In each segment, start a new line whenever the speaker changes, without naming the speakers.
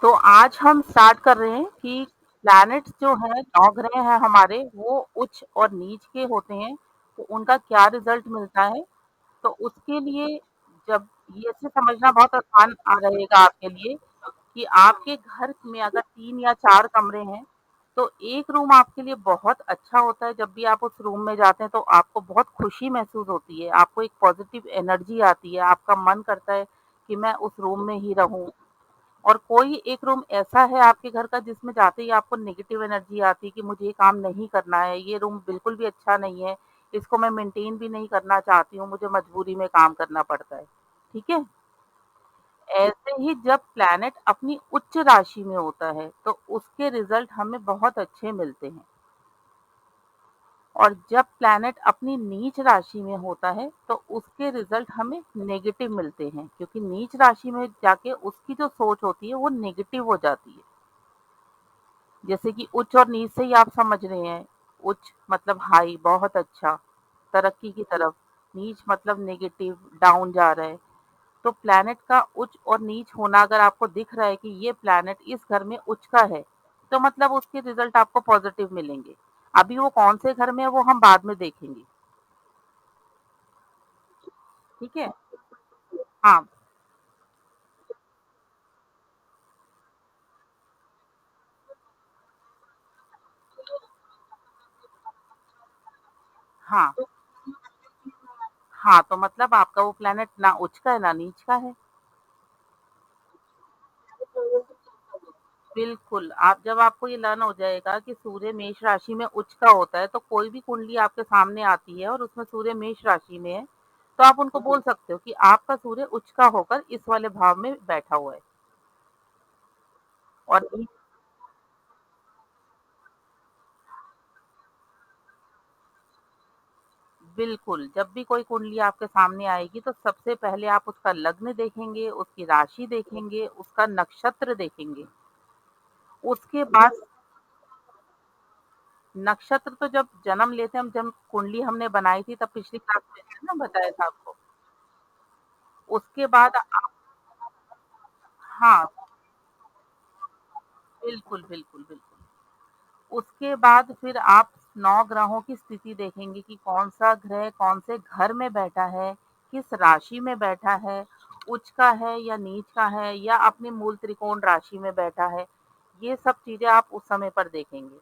तो आज हम स्टार्ट कर रहे हैं कि प्लैनेट्स जो हैं, 9 ग्रह हैं हमारे, वो उच्च और नीच के होते हैं, तो उनका क्या रिज़ल्ट मिलता है? तो उसके लिए जब ये से समझना बहुत आसान रहेगा आपके लिए कि आपके घर में अगर 3 या 4 कमरे हैं, तो एक रूम आपके लिए बहुत अच्छा होता है, जब भी आप उस रूम में जाते हैं तो आपको बहुत खुशी महसूस होती है, आपको एक पॉज़िटिव एनर्जी आती है, आपका मन करता है कि मैं उस रूम में ही रहूँ। और कोई एक रूम ऐसा है आपके घर का जिसमें जाते ही आपको नेगेटिव एनर्जी आती है कि मुझे ये काम नहीं करना है, ये रूम बिल्कुल भी अच्छा नहीं है, इसको मैं मेंटेन भी नहीं करना चाहती हूँ, मुझे मजबूरी में काम करना पड़ता है। ठीक है? ऐसे ही जब प्लैनेट अपनी उच्च राशि में होता है, तो उसके रिज़ल्ट हमें बहुत अच्छे मिलते हैं। और जब प्लैनेट अपनी नीच राशि में होता है, तो उसके रिज़ल्ट हमें नेगेटिव मिलते हैं, क्योंकि नीच राशि में जाके उसकी जो सोच होती है, वो नेगेटिव हो जाती है। जैसे कि उच्च और नीच से ही आप समझ रहे हैं, उच्च मतलब हाई बहुत अच्छा, तरक्की की तरफ, नीच मतलब नेगेटिव डाउन जा रहा है। तो प्लैनेट का उच्च और नीच होना अगर आपको दिख रहा है कि ये प्लैनेट इस घर में उच्च का है, तो मतलब उसके रिज़ल्ट आपको पॉज़िटिव मिलेंगे। अभी वो कौन से घर में है वो हम बाद में देखेंगे, ठीक है? हाँ, हाँ, हाँ, तो मतलब आपका वो प्लैनेट ना उच्च का है ना नीच का है। बिल्कुल, आप जब आपको ये लर्न हो जाएगा कि सूर्य मेष राशि में उच्च का होता है, तो कोई भी कुंडली आपके सामने आती है और उसमें सूर्य मेष राशि में है, तो आप उनको बोल सकते हो कि आपका सूर्य उच्च का होकर इस वाले भाव में बैठा हुआ है। और नी बिल्कुल, जब भी कोई कुंडली आपके सामने आएगी, तो सबसे पहले आप उसका लग्न देखेंगे, उसकी राशि देखेंगे, उसका नक्षत्र देखेंगे। उसके बाद नक्षत्र तो जब जन्म लेते हैं, हम जब कुंडली हमने बनाई थी, तब पिछली क्लास में है ना बताया था आपको। उसके बाद हाँ, बिल्कुल, बिल्कुल, बिल्कुल। उसके बाद फिर आप 9 ग्रहों की स्थिति देखेंगे कि कौन-सा ग्रह कौन से घर में बैठा है, किस राशि में बैठा है, उच्च का है या नीच का है या अपने मूल त्रिकोण राशि में बैठा है। ये सब चीज़ें आप उस समय पर देखेंगे,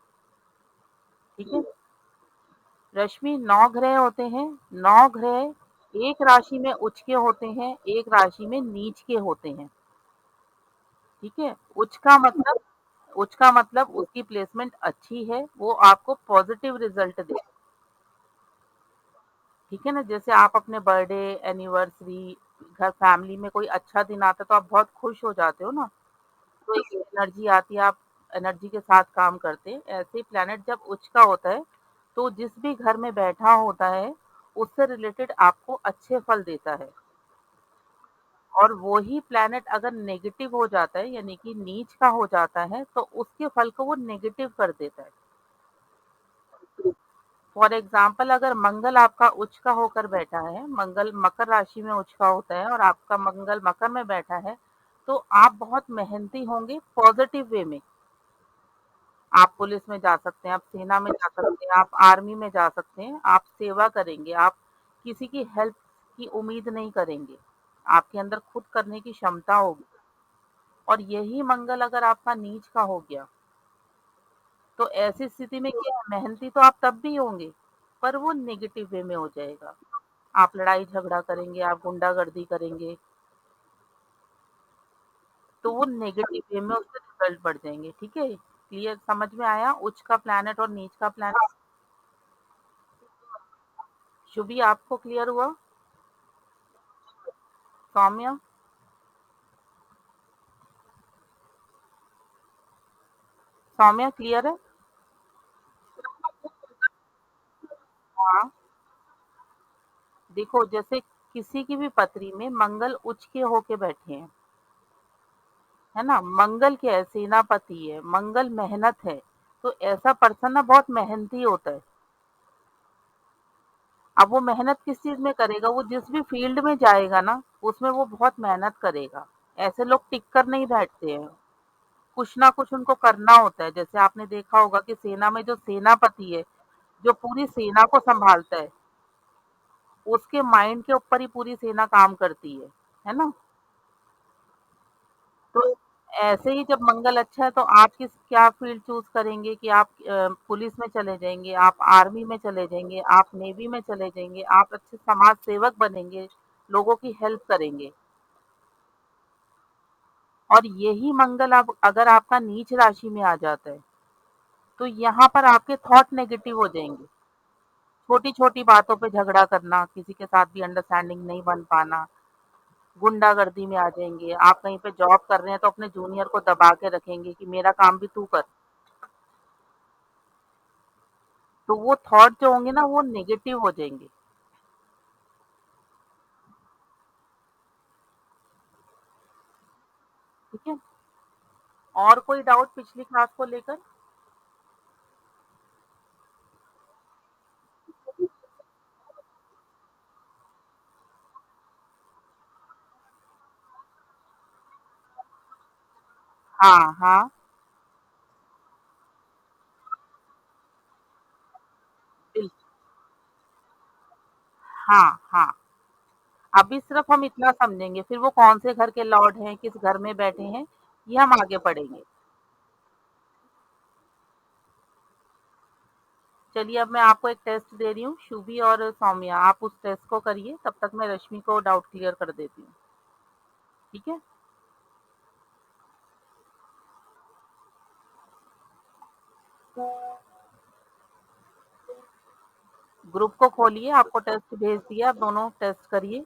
ठीक है? रश्मि 9 ग्रह होते हैं, 9 ग्रह एक राशि में उच्च के होते हैं, एक राशि में नीच के होते हैं, ठीक है? उच्च का मतलब उसकी प्लेसमेंट अच्छी है, वो आपको पॉज़िटिव रिज़ल्ट दे ठीक है ना? जैसे आप अपने बर्थडे, एनिवर्सरी, घर फैमिली में कोई अच्छा दिन आता है तो आप बहुत खुश हो जाते हो ना, तो एक एनर्जी आती है, आप एनर्जी के साथ काम करते हैं। ऐसे ही प्लैनेट जब उच्च का होता है, तो जिस भी घर में बैठा होता है, उससे रिलेटेड आपको अच्छे फल देता है। और वही प्लैनेट अगर नेगेटिव हो जाता है, यानी कि नीच का हो जाता है, तो उसके फल को वो नेगेटिव कर देता है। फॉर एग्ज़ाम्पल अगर मंगल आपका उच्च का होकर बैठा है, मंगल मकर राशि में उच्च का होता है और आपका मंगल मकर में बैठा है, तो आप बहुत मेहनती होंगे पॉज़िटिव वे में। आप पुलिस में जा सकते हैं, आप सेना में जा सकते हैं, आप आर्मी में जा सकते हैं, आप सेवा करेंगे, आप किसी की हेल्प की उम्मीद नहीं करेंगे। आपके अंदर खुद करने की क्षमता होगी और यही मंगल अगर आपका नीच का हो गया, तो ऐसी स्थिति में क्या है, मेहनती तो आप तब भी होंगे, पर वो नेगेटिव वे में हो जाएगा। आप लड़ाई झगड़ा करेंगे, आप गुंडागर्दी करेंगे, तो वो नेगेटिव वे में उसके रिज़ल्ट बढ़ जाएँगे, ठीक है? क्लियर समझ में आया उच्च का प्लैनेट और नीच का प्लैनेट? शुभी आपको क्लियर हुआ? सौम्या? सौम्या क्लियर है? हाँ, देखो जैसे किसी की भी पत्री में मंगल उच्च के होके बैठे हैं, है ना? मंगल क्या है? सेनापति है, मंगल मेहनत है, तो ऐसा पर्सन ना बहुत मेहनती होता है। अब वो मेहनत किस चीज़ में करेगा, वो जिस भी फ़ील्ड में जाएगा ना, उसमें वो बहुत मेहनत करेगा। ऐसे लोग टिक कर नहीं बैठते हैं। कुछ ना कुछ उनको करना होता है। जैसे आपने देखा होगा कि सेना में जो सेनापति है, जो पूरी सेना को सँभालता है, उसके माइंड के ऊपर ही पूरी सेना काम करती है ना? तो ऐसे ही जब मंगल अच्छा है तो आप क्या फ़ील्ड चूज़ करेंगे कि आप पुलिस में चले जाएँगे, आप आर्मी में चले जाएँगे, आप नेवी में चले जाएँगे, आप अच्छे समाज सेवक बनेंगे, लोगों की हेल्प करेंगे। और यही मंगल अब अगर आपका नीच राशि में आ जाता है, तो यहाँ पर आपके थॉट नेगेटिव हो जाएँगे। छोटी-छोटी बातों पे झगड़ा करना, किसी के साथ भी अंडरस्टैंडिंग नहीं बन पाना, गुंडागर्दी में आ जाएँगे। आप कहीं पे जॉब कर रहे हैं तो अपने जूनियर को दबा के रखेंगे कि मेरा काम भी तू कर। तो वो थॉट जो होंगे ना वो नेगेटिव हो जाएँगे, ठीक है? और कोई डाउट पिछली क्लास को लेकर? हाँ, हाँ, बिल हाँ, हाँ। अभी सिर्फ़ हम इतना समझेंगे, फिर वो कौन से घर के लॉर्ड हैं, किस घर में बैठे हैं, ये हम आगे पढ़ेंगे। चलिए अब मैं आपको एक टेस्ट दे रही हूँ, शुभी और सौम्या आप उस टेस्ट को करिए, तब तक मैं रश्मि को डाउट क्लियर कर देती हूँ, ठीक है? ग्रुप को खोलिए, आपको टेस्ट भेज दिया, आप दोनों टेस्ट करिए।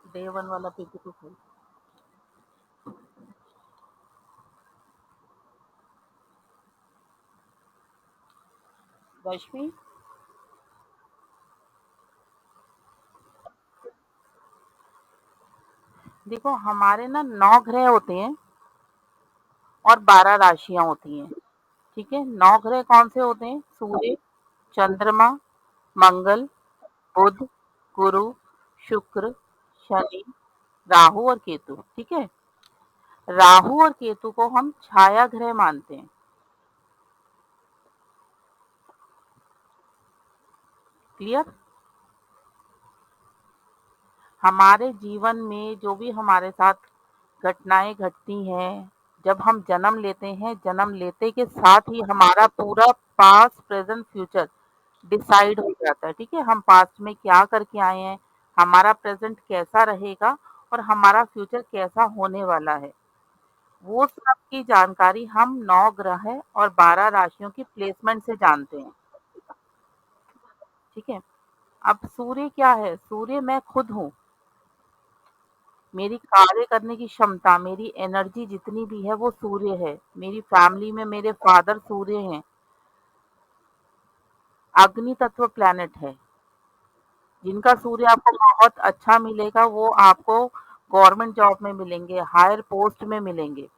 डे 1 वाला पीपीटी खोल रश्मि, देखो हमारे ना 9 ग्रह होते हैं और 12 राशियाँ होती हैं, ठीक है? 9 ग्रह कौन से होते हैं? सूर्य, चंद्रमा, मंगल, बुध, गुरु, शुक्र, शनि, राहु और केतु, ठीक है? राहु और केतु को हम छाया ग्रह मानते हैं, क्लियर? हमारे जीवन में जो भी हमारे साथ घटनाएँ घटती हैं, जब हम जन्म लेते हैं, जन्म लेते के साथ ही हमारा पूरा पास्ट, प्रेज़ेंट, फ्यूचर डिसाइड हो जाता है, ठीक है? हम पास्ट में क्या करके आए हैं, हमारा प्रेज़ेंट कैसा रहेगा और हमारा फ्यूचर कैसा होने वाला है। वो सब की जानकारी हम 9 ग्रह और 12 राशियों की प्लेसमेंट से जानते हैं, ठीक है? अब सूर्य क्या है? सूर्य मैं खुद हूँ। मेरी कार्य करने की क्षमता, मेरी एनर्जी जितनी भी है वो सूर्य है। मेरी फैमिली में मेरे फादर सूर्य हैं। अग्नि तत्व प्लैनेट है। जिनका सूर्य आपको बहुत अच्छा मिलेगा वो आपको गवर्नमेंट जॉब में मिलेंगे, हायर पोस्ट में मिलेंगे।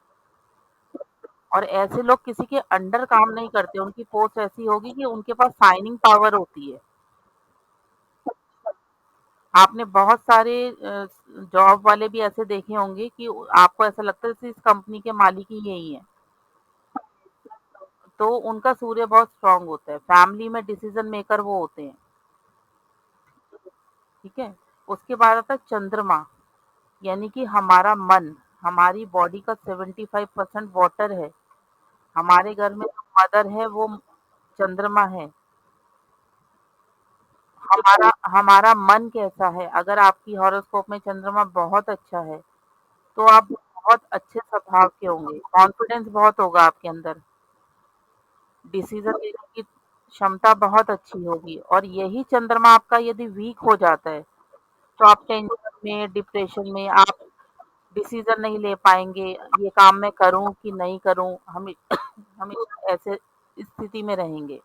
और ऐसे लोग किसी के अंडर काम नहीं करते, उनकी पोस्ट ऐसी होगी कि उनके पास साइनिंग पावर होती है। आपने बहुत सारे जॉब वाले भी ऐसे देखे होंगे कि आपको ऐसा लगता है जैसे इस कंपनी के मालिक ही यही है। तो उनका सूर्य बहुत स्ट्रांग होता है। फैमिली में डिसीजन मेकर वो होते हैं, ठीक है? उसके बाद आता है चंद्रमा, यानी कि हमारा मन, हमारी बॉडी का 75% वाटर है। हमारे घर में जो मदर है वो चंद्रमा है। हमारा हमारा मन कैसा है? अगर आपकी हॉरोस्कोप में चंद्रमा बहुत अच्छा है, तो आप बहुत अच्छे स्वभाव के होंगे, कॉन्फिडेंस बहुत होगा आपके अंदर, डिसीजन लेने की क्षमता बहुत अच्छी होगी। और यही चंद्रमा आपका यदि वीक हो जाता है, तो आप टेंशन में, डिप्रेशन में, आप डिसीजन नहीं ले पाएँगे, ये काम मैं करूँ कि नहीं करूँ, हमेशा ऐसे स्थिति में रहेंगे।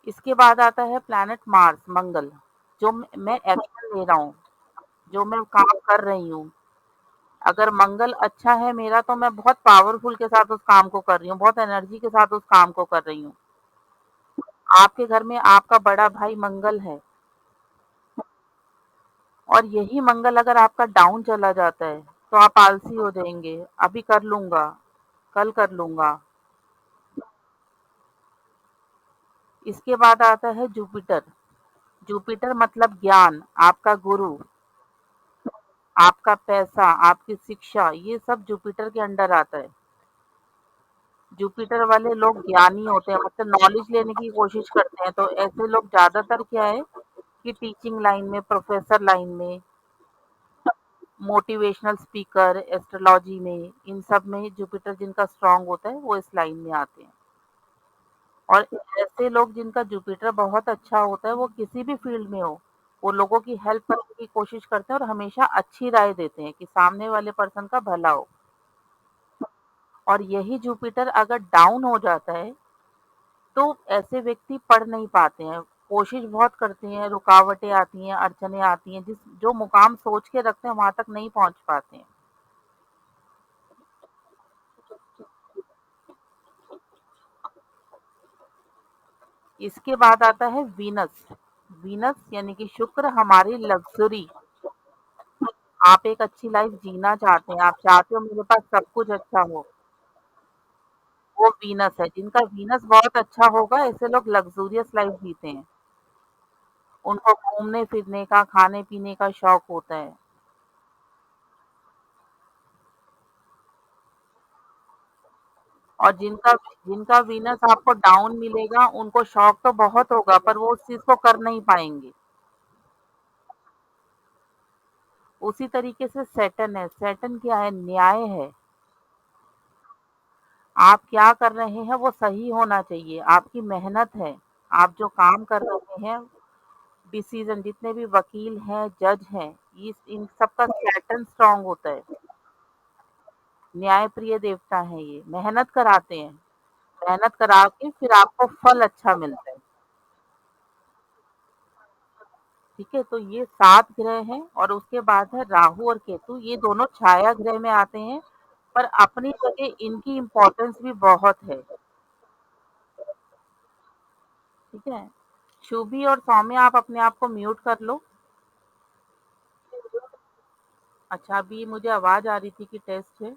इसके बाद आता है प्लैनेट मार्स, मंगल, जो मैं एक्शन ले रहा हूँ, जो मैं काम कर रही हूँ, अगर मंगल अच्छा है मेरा तो मैं बहुत पावरफुल के साथ उस काम को कर रही हूँ, बहुत एनर्जी के साथ उस काम को कर रही हूँ। आपके घर में आपका बड़ा भाई मंगल है और यही मंगल अगर आपका डाउन चला जाता है, तो आप आलसी हो जाएँगे, अभी कर लूँगा, कल कर लूँगा। इसके बाद आता है जुपिटर। जुपिटर मतलब ज्ञान, आपका गुरु, आपका पैसा, आपकी शिक्षा, ये सब जुपिटर के अंडर आता है। जुपिटर वाले लोग ज्ञानी होते हैं, मतलब नॉलेज लेने की कोशिश करते हैं, तो ऐसे लोग ज़्यादातर क्या है कि टीचिंग लाइन में, प्रोफ़ेसर लाइन में, मोटिवेशनल स्पीकर, एस्ट्रोलॉजी में, इन सब में जुपिटर जिनका स्ट्रॉन्ग होता है, वो इस लाइन में आते हैं। और ऐसे लोग जिनका जुपिटर बहुत अच्छा होता है, वो किसी भी फ़ील्ड में हो, वो लोगों की हेल्प करने की कोशिश करते हैं और हमेशा अच्छी राय देते हैं कि सामने वाले पर्सन का भला हो। और यही जुपिटर अगर डाउन हो जाता है, तो ऐसे व्यक्ति पढ़ नहीं पाते हैं, कोशिश बहुत करते हैं, रुकावटें आती हैं, अड़चनें आती हैं, जो मुकाम सोच के रखते हैं, वहाँ तक नहीं पहुँच पाते हैं। इसके बाद आता है वीनस। वीनस यानी कि शुक्र हमारी लग्ज़री। आप एक अच्छी लाइफ़ जीना चाहते हैं, आप चाहते हो मेरे पास सब कुछ अच्छा हो, वो वीनस है। जिनका वीनस बहुत अच्छा होगा, ऐसे लोग लग्ज़ूरियस लाइफ़ जीते हैं। उनको घूमने-फिरने का, खाने-पीने का शौक होता है। और जिनका जिनका वीनस आपको डाउन मिलेगा, उनको शौक तो बहुत होगा, पर वो उस चीज़ को कर नहीं पाएँगे। उसी तरीके से सैटर्न है, सैटर्न क्या है? न्याय है। आप क्या कर रहे हैं, वो सही होना चाहिए, आपकी मेहनत है। आप जो काम कर रहे हैं, डिसीज़न जितने भी वकील हैं, जज हैं, इस इन सबका सैटर्न स्ट्रॉन्ग होता है। न्यायप्रिय देवता हैं ये, मेहनत कराते हैं। मेहनत करा के फिर आपको फल अच्छा मिलता है। ठीक है? तो ये 7 ग्रह हैं और उसके बाद है राहु और केतु, ये दोनों छाया ग्रह में आते हैं, पर अपनी जगह इनकी इम्पोर्टेंस भी बहुत है। ठीक है? शुभी और सौम्य आप अपने आप को म्यूट कर लो। अच्छा, अभी मुझे आवाज़ आ रही थी कि टेस्ट है।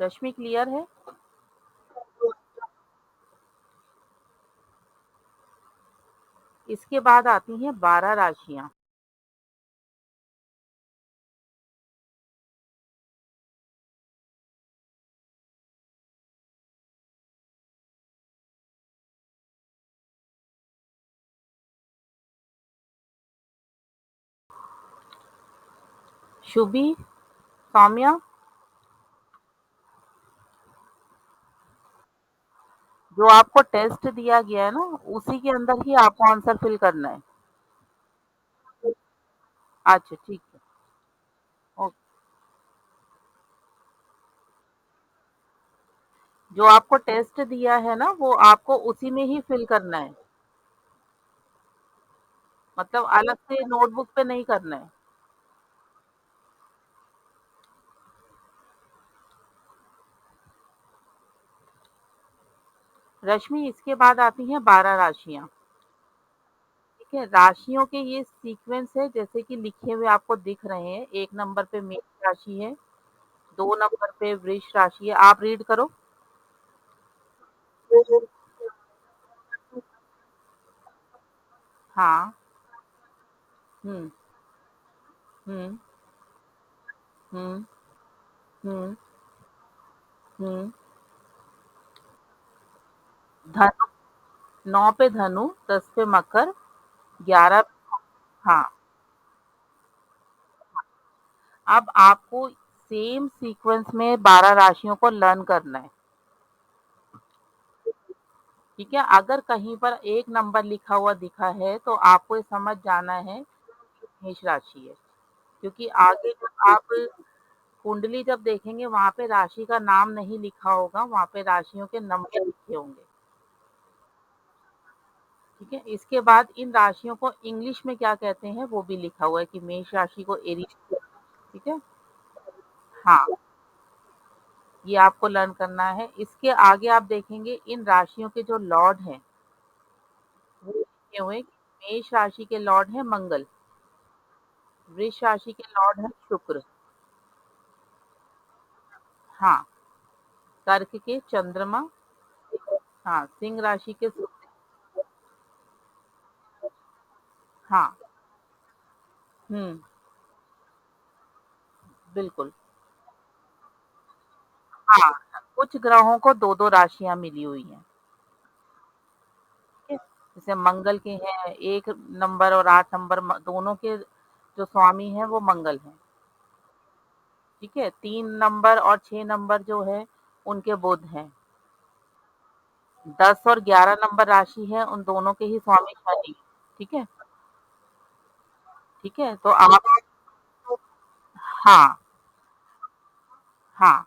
रश्मि क्लियर है? इसके बाद आती हैं 12 राशियाँ। शुभी, सौम्या, जो आपको टेस्ट दिया गया है ना, उसी के अंदर ही आपको आंसर फिल करना है। अच्छा, ठीक है। ओके। जो आपको टेस्ट दिया है ना, वो आपको उसी में ही फिल करना है। मतलब अलग से नोटबुक पे नहीं करना है। रश्मि, इसके बाद आती हैं 12 राशियाँ। ठीक है? राशियों के ये सीक्वेंस है जैसे कि लिखे हुए आपको दिख रहे हैं। 1 नंबर पे मेष राशि है, 2 नंबर पे वृष राशि है। आप रीड करो। हाँ। हुँ, हुँ, हुँ, हुँ, हुँ। धनु, 9 पे धनु, 10 पे मकर, 11। हाँ, अब आपको सेम सीक्वेंस में 12 राशियों को लर्न करना है। ठीक है? अगर कहीं पर 1 नंबर लिखा हुआ दिखा है, तो आपको ये समझ जाना है मेष राशि है। क्योंकि आगे जब आप कुंडली जब देखेंगे, वहाँ पे राशि का नाम नहीं लिखा होगा, वहाँ पे राशियों के नंबर लिखे होंगे। ठीक है? इसके बाद इन राशियों को इंग्लिश में क्या कहते हैं वो भी लिखा हुआ है कि मेष राशि को एरीज, ठीक है? हाँ, ये आपको लर्न करना है। इसके आगे आप देखेंगे इन राशियों के जो लॉर्ड हैं, वो लिखे हुए हैं कि मेष राशि के लॉर्ड हैं मंगल, वृष राशि के लॉर्ड हैं शुक्र, हाँ, कर्क के चंद्रमा, हाँ, सिंह राशि के सूर्य, हाँ, हुँ, बिल्कुल। हाँ, कुछ ग्रहों को 2-2 राशियाँ मिली हुई हैं, ठीक है? जैसे मंगल के हैं 1 नंबर और 8 नंबर दोनों के जो स्वामी हैं वो मंगल हैं, ठीक है? 3 नंबर और 6 नंबर जो है उनके बुध हैं। 10 और 11 नंबर राशि है उन दोनों के ही स्वामी शनि, ठीक है? ठीक है? तो आप हाँ, हाँ।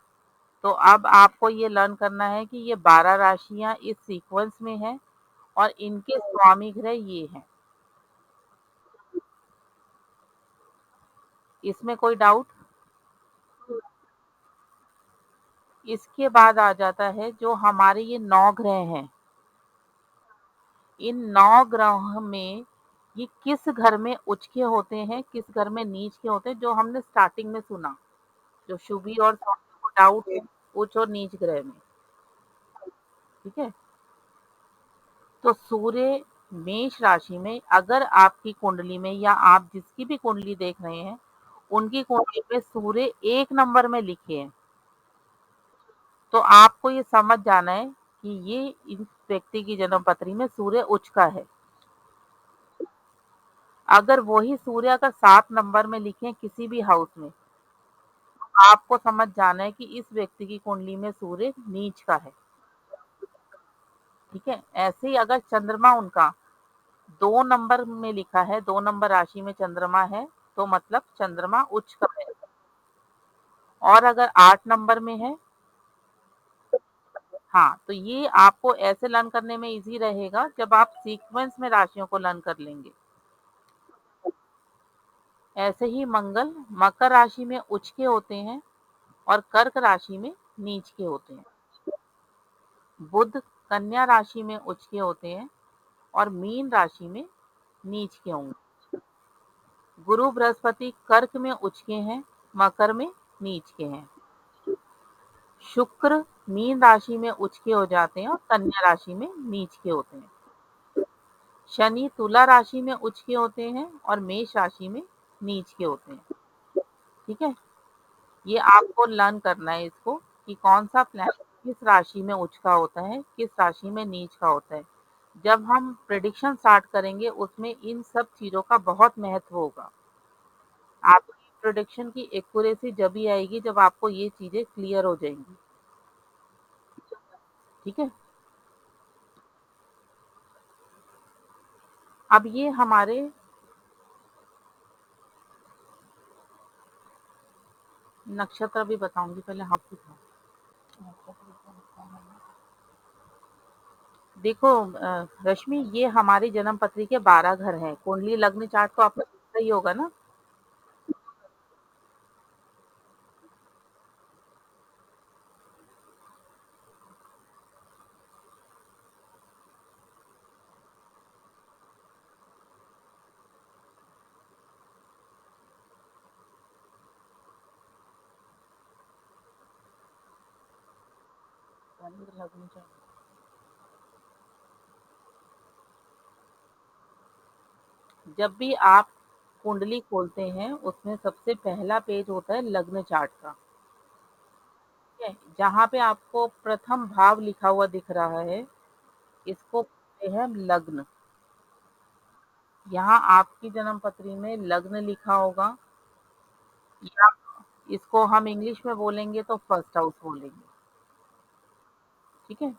तो अब आपको ये लर्न करना है कि ये 12 राशियाँ इस सीक्वेंस में हैं और इनके स्वामी ग्रह ये हैं। इसमें कोई डाउट? इसके बाद आ जाता है जो हमारे ये 9 ग्रह हैं, इन 9 ग्रह में ये किस घर में उच्च के होते हैं, किस घर में नीच के होते हैं, जो हमने स्टार्टिंग में सुना, जो शुभी और शनि को डाउट है उच्च और नीच ग्रह में, ठीक है? तो सूर्य मेष राशि में अगर आपकी कुंडली में या आप जिसकी भी कुंडली देख रहे हैं, उनकी कुंडली में सूर्य 1 नंबर में लिखे हैं, तो आपको ये समझ जाना है कि ये इस व्यक्ति की जन्म पत्री में सूर्य उच्च का है। अगर वही सूर्य अगर 7 नंबर में लिखे किसी भी हाउस में, आपको समझ जाना है कि इस व्यक्ति की कुंडली में सूर्य नीच का है, ठीक है? ऐसे ही अगर चंद्रमा उनका 2 नंबर में लिखा है, 2 नंबर राशि में चंद्रमा है, तो मतलब चंद्रमा उच्च का है। और अगर 8 नंबर में है, हाँ, तो ये आपको ऐसे लर्न करने में ईज़ी रहेगा जब आप सीक्वेंस में राशियों को लर्न कर लेंगे। ऐसे ही मंगल मकर राशि में उच्च के होते हैं और कर्क राशि में नीच के होते हैं। बुध कन्या राशि में उच्च के होते हैं और मीन राशि में नीच के होंगे। गुरु बृहस्पति कर्क में उच्च के हैं, मकर में नीच के हैं। शुक्र मीन राशि में उच्च के हो जाते हैं और कन्या राशि में नीच के होते हैं। शनि तुला राशि में उच्च के होते हैं और मेष राशि में नीच के होते हैं, ठीक है? ये आपको लर्न करना है इसको कि कौन-सा प्लैनेट किस राशि में उच्च का होता है, किस राशि में नीच का होता है। जब हम प्रेडिक्शन स्टार्ट करेंगे उसमें इन सब चीज़ों का बहुत महत्व होगा। आपकी प्रेडिक्शन की एक्यूरेसी जभी आएगी जब आपको ये चीज़ें क्लियर हो जाएँगी, ठीक है? अब ये हमारे नक्षत्र भी बताऊँगी, पहले आप दिखाओ। देखो रश्मि ये हमारी जन्म पत्री के 12 घर हैं। कुंडली लग्न चार्ट तो आपने देखा ही होगा ना? चंद्र लग्न चार्ट। जब भी आप कुंडली खोलते हैं उसमें सबसे पहला पेज होता है लग्न चार्ट का, ठीक है? जहाँ पे आपको प्रथम भाव लिखा हुआ दिख रहा है, इसको बोलते हैं लग्न। यहाँ आपकी जन्म पत्री में लग्न लिखा होगा या इसको हम इंग्लिश में बोलेंगे तो फर्स्ट हाउस बोलेंगे, ठीक है?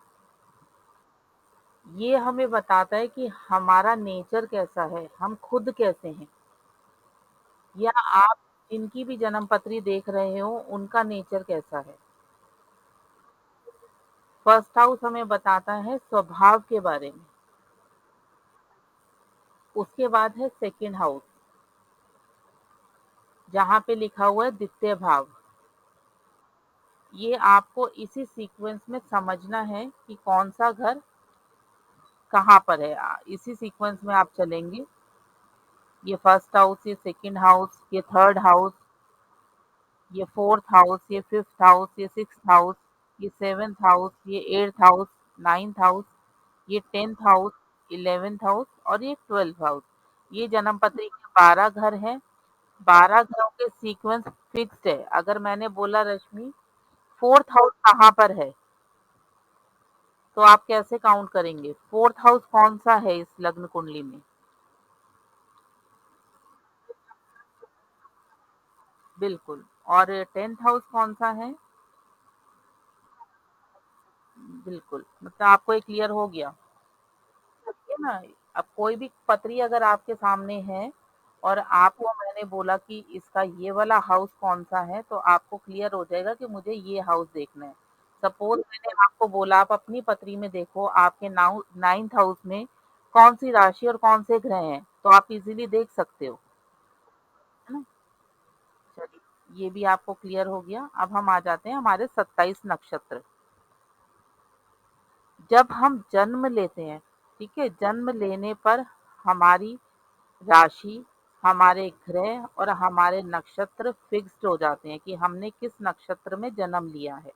ये हमें बताता है कि हमारा नेचर कैसा है, हम खुद कैसे हैं या आप जिनकी भी जन्म पत्री देख रहे हो उनका नेचर कैसा है। फर्स्ट हाउस हमें बताता है स्वभाव के बारे में, उसके बाद है सेकंड हाउस, जहाँ पे लिखा हुआ है द्वितीय भाव। ये आपको इसी सीक्वेंस में समझना है कि कौन सा घर कहाँ पर है। इसी सीक्वेंस में आप चलेंगे। ये फर्स्ट हाउस, ये सेकंड हाउस, ये थर्ड हाउस, ये फोर्थ हाउस, ये फिफ्थ हाउस, ये सिक्स्थ हाउस, ये सेवेंथ हाउस, ये एट्थ हाउस, नाइन्थ हाउस, ये 10th हाउस, 11th हाउस और ये 12th हाउस। ये जन्म पत्री के 12 घर हैं। 12 घरों के सीक्वेंस फिक्स्ड है। अगर मैंने बोला रश्मि फोर्थ हाउस कहाँ पर है, तो आप कैसे काउंट करेंगे? फोर्थ हाउस कौन सा है इस लग्न कुंडली में? बिल्कुल। और 10th हाउस कौन सा है? बिल्कुल। मतलब आपको ये क्लियर हो गया? है ना? अब कोई भी पत्री अगर आपके सामने है और आपको मैंने बोला कि इसका ये वाला हाउस कौन सा है, तो आपको क्लियर हो जाएगा कि मुझे ये हाउस देखना है। सपोज मैंने आपको बोला आप अपनी पत्री में देखो आपके नाउ 9th हाउस में कौन सी राशि और कौन से ग्रह हैं, तो आप इजीली देख सकते हो। है ना? चलिए, ये भी आपको क्लियर हो गया। अब हम आ जाते हैं हमारे 27 नक्षत्र। जब हम जन्म लेते हैं, ठीक है, जन्म लेने पर हमारी राशि, हमारे ग्रह और हमारे नक्षत्र फिक्स्ड हो जाते हैं कि हमने किस नक्षत्र में जन्म लिया है।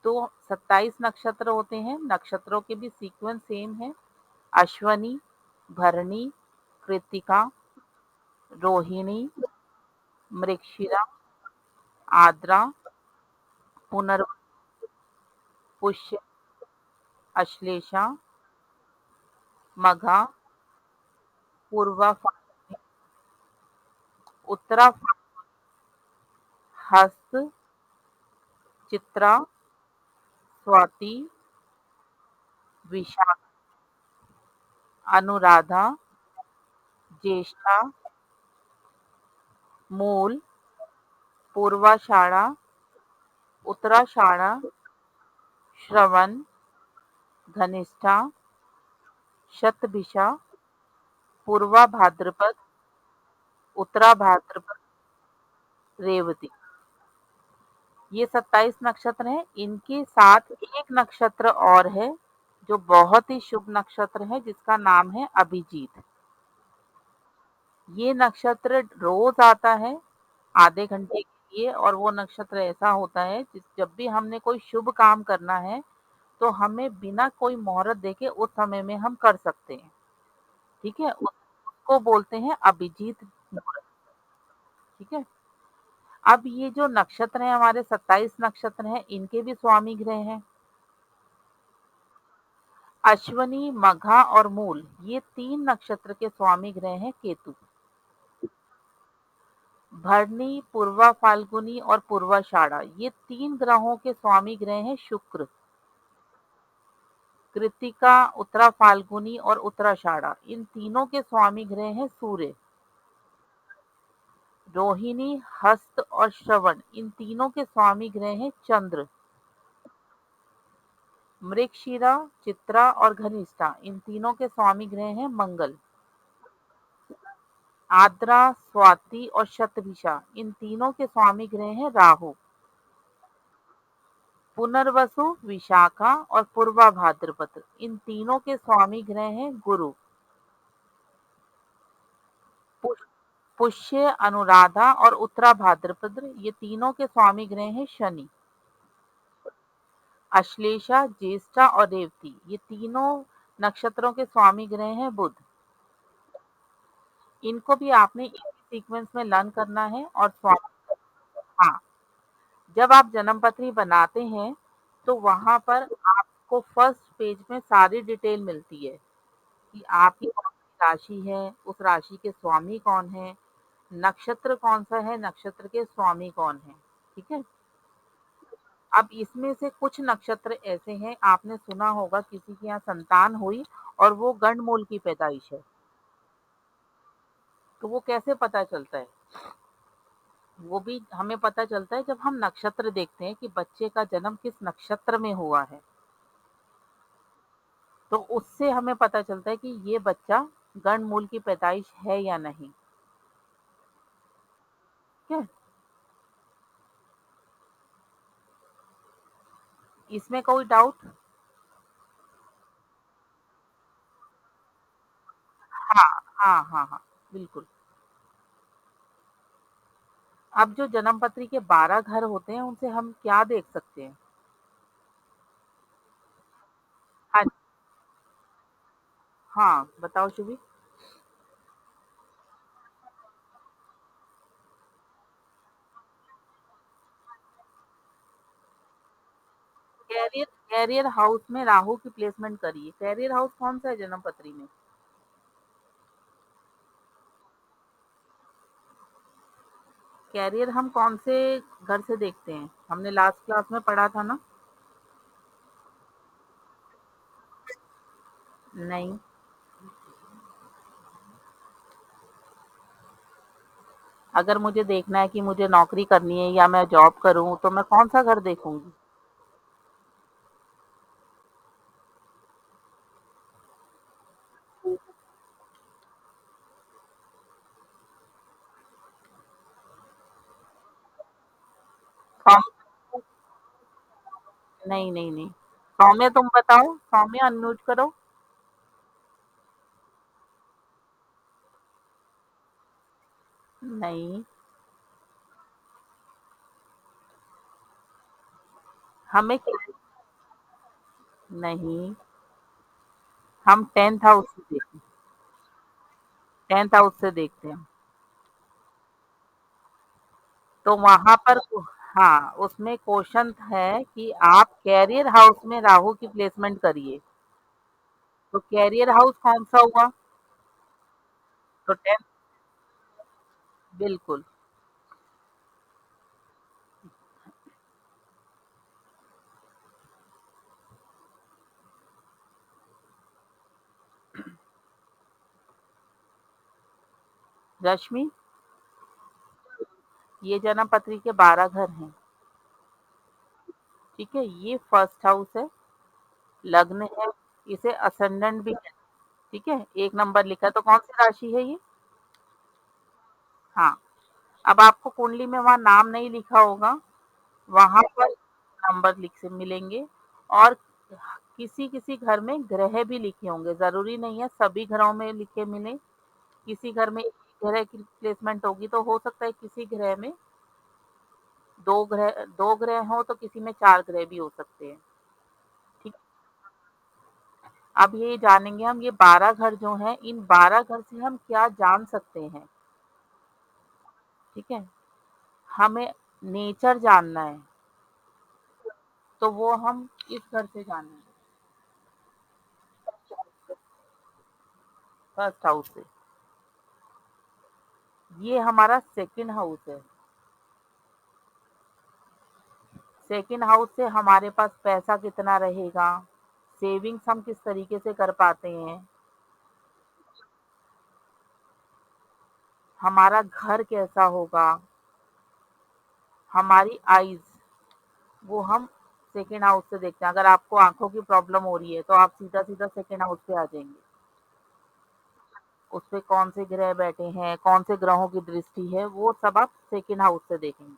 तो 27 नक्षत्र होते हैं। नक्षत्रों के भी सीक्वेंस सेम है। अश्वनी, भरणी, कृत्तिका, रोहिणी, मृगशिरा, आद्रा, पुनर्वसु, पुष्य, अश्लेषा, मघा, पूर्वा, उत्तरा, हस्त, चित्रा, स्वाति, विशाख, अनुराधा, ज्येष्ठा, मूल, पूर्वाषाढ़ा, उत्तराषाढ़ा, श्रवण, धनिष्ठा, शतभिषा, पूर्वा भाद्रपद, उत्तरा भाद्रपद, रेवती। ये 27 नक्षत्र हैं। इनके साथ एक नक्षत्र और है जो बहुत ही शुभ नक्षत्र है, जिसका नाम है अभिजीत। ये नक्षत्र रोज आता है आधे घंटे के लिए, और वो नक्षत्र ऐसा होता है जब भी हमने कोई शुभ काम करना है तो हमें बिना कोई मुहूर्त देके उस समय में हम कर सकते हैं। ठीक है, उसको बोलते हैं अभिजीत मुहूर्त। ठीक है। अब ये जो नक्षत्र हैं हमारे 27 नक्षत्र हैं, इनके भी स्वामी ग्रह हैं। अश्वनी, मघा और मूल, ये 3 नक्षत्र के स्वामी ग्रह हैं केतु। भरणी, पूर्वा फाल्गुनी और पूर्वाषाढ़ा, ये 3 ग्रहों के स्वामी ग्रह हैं शुक्र। कृत्तिका, उत्तरा फाल्गुनी और उत्तराषाढ़ा, इन तीनों के स्वामी ग्रह हैं सूर्य। रोहिणी, हस्त और श्रवण, इन तीनों के स्वामी ग्रह हैं चंद्र। मृगशिरा, चित्रा और घनिष्ठा, इन तीनों के स्वामी ग्रह हैं मंगल। आद्रा, स्वाति और शतभिषा, इन तीनों के स्वामी ग्रह हैं राहु। पुनर्वसु, विशाखा और पूर्वा भाद्रपद, इन तीनों के स्वामी ग्रह हैं गुरु। पुष- पुष्य, अनुराधा और उत्तरा भाद्रपद, ये तीनों के स्वामी ग्रह हैं शनि। अश्लेषा, ज्येष्ठा और रेवती, ये तीनों नक्षत्रों के स्वामी ग्रह हैं बुध। इनको भी आपने इसी सीक्वेंस में लर्न करना है और स्वामी। हाँ, जब आप जन्म पत्री बनाते हैं तो वहां पर आपको फर्स्ट पेज में सारी डिटेल मिलती है कि आपकी कौन सी राशि है, उस राशि के स्वामी कौन है, नक्षत्र कौन सा है, नक्षत्र के स्वामी कौन है। ठीक है। अब इसमें से कुछ नक्षत्र ऐसे हैं, आपने सुना होगा किसी के यहाँ संतान हुई और वो गंडमूल की पैदाइश है, तो वो कैसे पता चलता है? वो भी हमें पता चलता है जब हम नक्षत्र देखते हैं कि बच्चे का जन्म किस नक्षत्र में हुआ है। तो उससे हमें पता चलता है कि ये बच्चा गंडमूल की पैदाइश है या नहीं। ठीक है? इसमें कोई डाउट? हाँ, हाँ, हाँ, हाँ, बिल्कुल। अब जो जन्म पत्री के 12 घर होते हैं, उनसे हम क्या देख सकते हैं? हाँ, हाँ, बताओ शुभी? कैरियर कैरियर हाउस में राहु की प्लेसमेंट करिए। कैरियर हाउस कौन-सा है जन्म पत्री में? कैरियर हम कौन से घर से देखते हैं? हमने लास्ट क्लास में पढ़ा था ना? नहीं। अगर मुझे देखना है कि मुझे नौकरी करनी है या मैं जॉब करूँ, तो मैं कौन-सा घर देखूँगी? सौ नहीं, नहीं, नहीं। सौम्य तुम बताओ, सौम्य अनम्यूट करो। नहीं, हमें क्या नहीं, हम 10th हाउस से देखते हैं, 10th हाउस से देखते हैं। तो वहाँ पर हाँ, उसमें क्वेश्चन है कि आप कैरियर हाउस में राहु की प्लेसमेंट करिए। तो कैरियर हाउस कौन-सा हुआ? तो 10th बिल्कुल। रश्मि, ये जन्म पत्री के 12 घर हैं, ठीक है? ये फर्स्ट हाउस है, लग्न है, इसे असेंडेंट भी कहते हैं, ठीक है? 1 नंबर लिखा है, तो कौन-सी राशि है ये? हाँ, अब आपको कुंडली में वहाँ नाम नहीं लिखा होगा, वहाँ पर नंबर लिख से मिलेंगे और किसी-किसी घर में ग्रह भी लिखे होंगे, ज़रूरी नहीं है सभी घरों में लिखे मिलें। किसी घर में 1 ग्रह की प्लेसमेंट होगी, तो हो सकता है किसी ग्रह में 2 ग्रह हों, तो किसी में 4 ग्रह भी हो सकते हैं, ठीक। अब ये जानेंगे हम ये 12 घर जो हैं, इन 12 घर से हम क्या जान सकते हैं, ठीक है? हमें नेचर जानना है, तो वो हम इस घर से जानेंगे, फर्स्ट हाउस से। ये हमारा सेकंड हाउस है। सेकंड हाउस से हमारे पास पैसा कितना रहेगा, सेविंग्स हम किस तरीके से कर पाते हैं, हमारा घर कैसा होगा, हमारी आइज़, वो हम सेकंड हाउस से देखते हैं। अगर आपको आँखों की प्रॉब्लम हो रही है, तो आप सीधा-सीधा सेकंड हाउस पे आ जाएँगे। उसपे कौन से ग्रह बैठे हैं, कौन से ग्रहों की दृष्टि है, वो सब आप सेकंड हाउस से देखेंगे।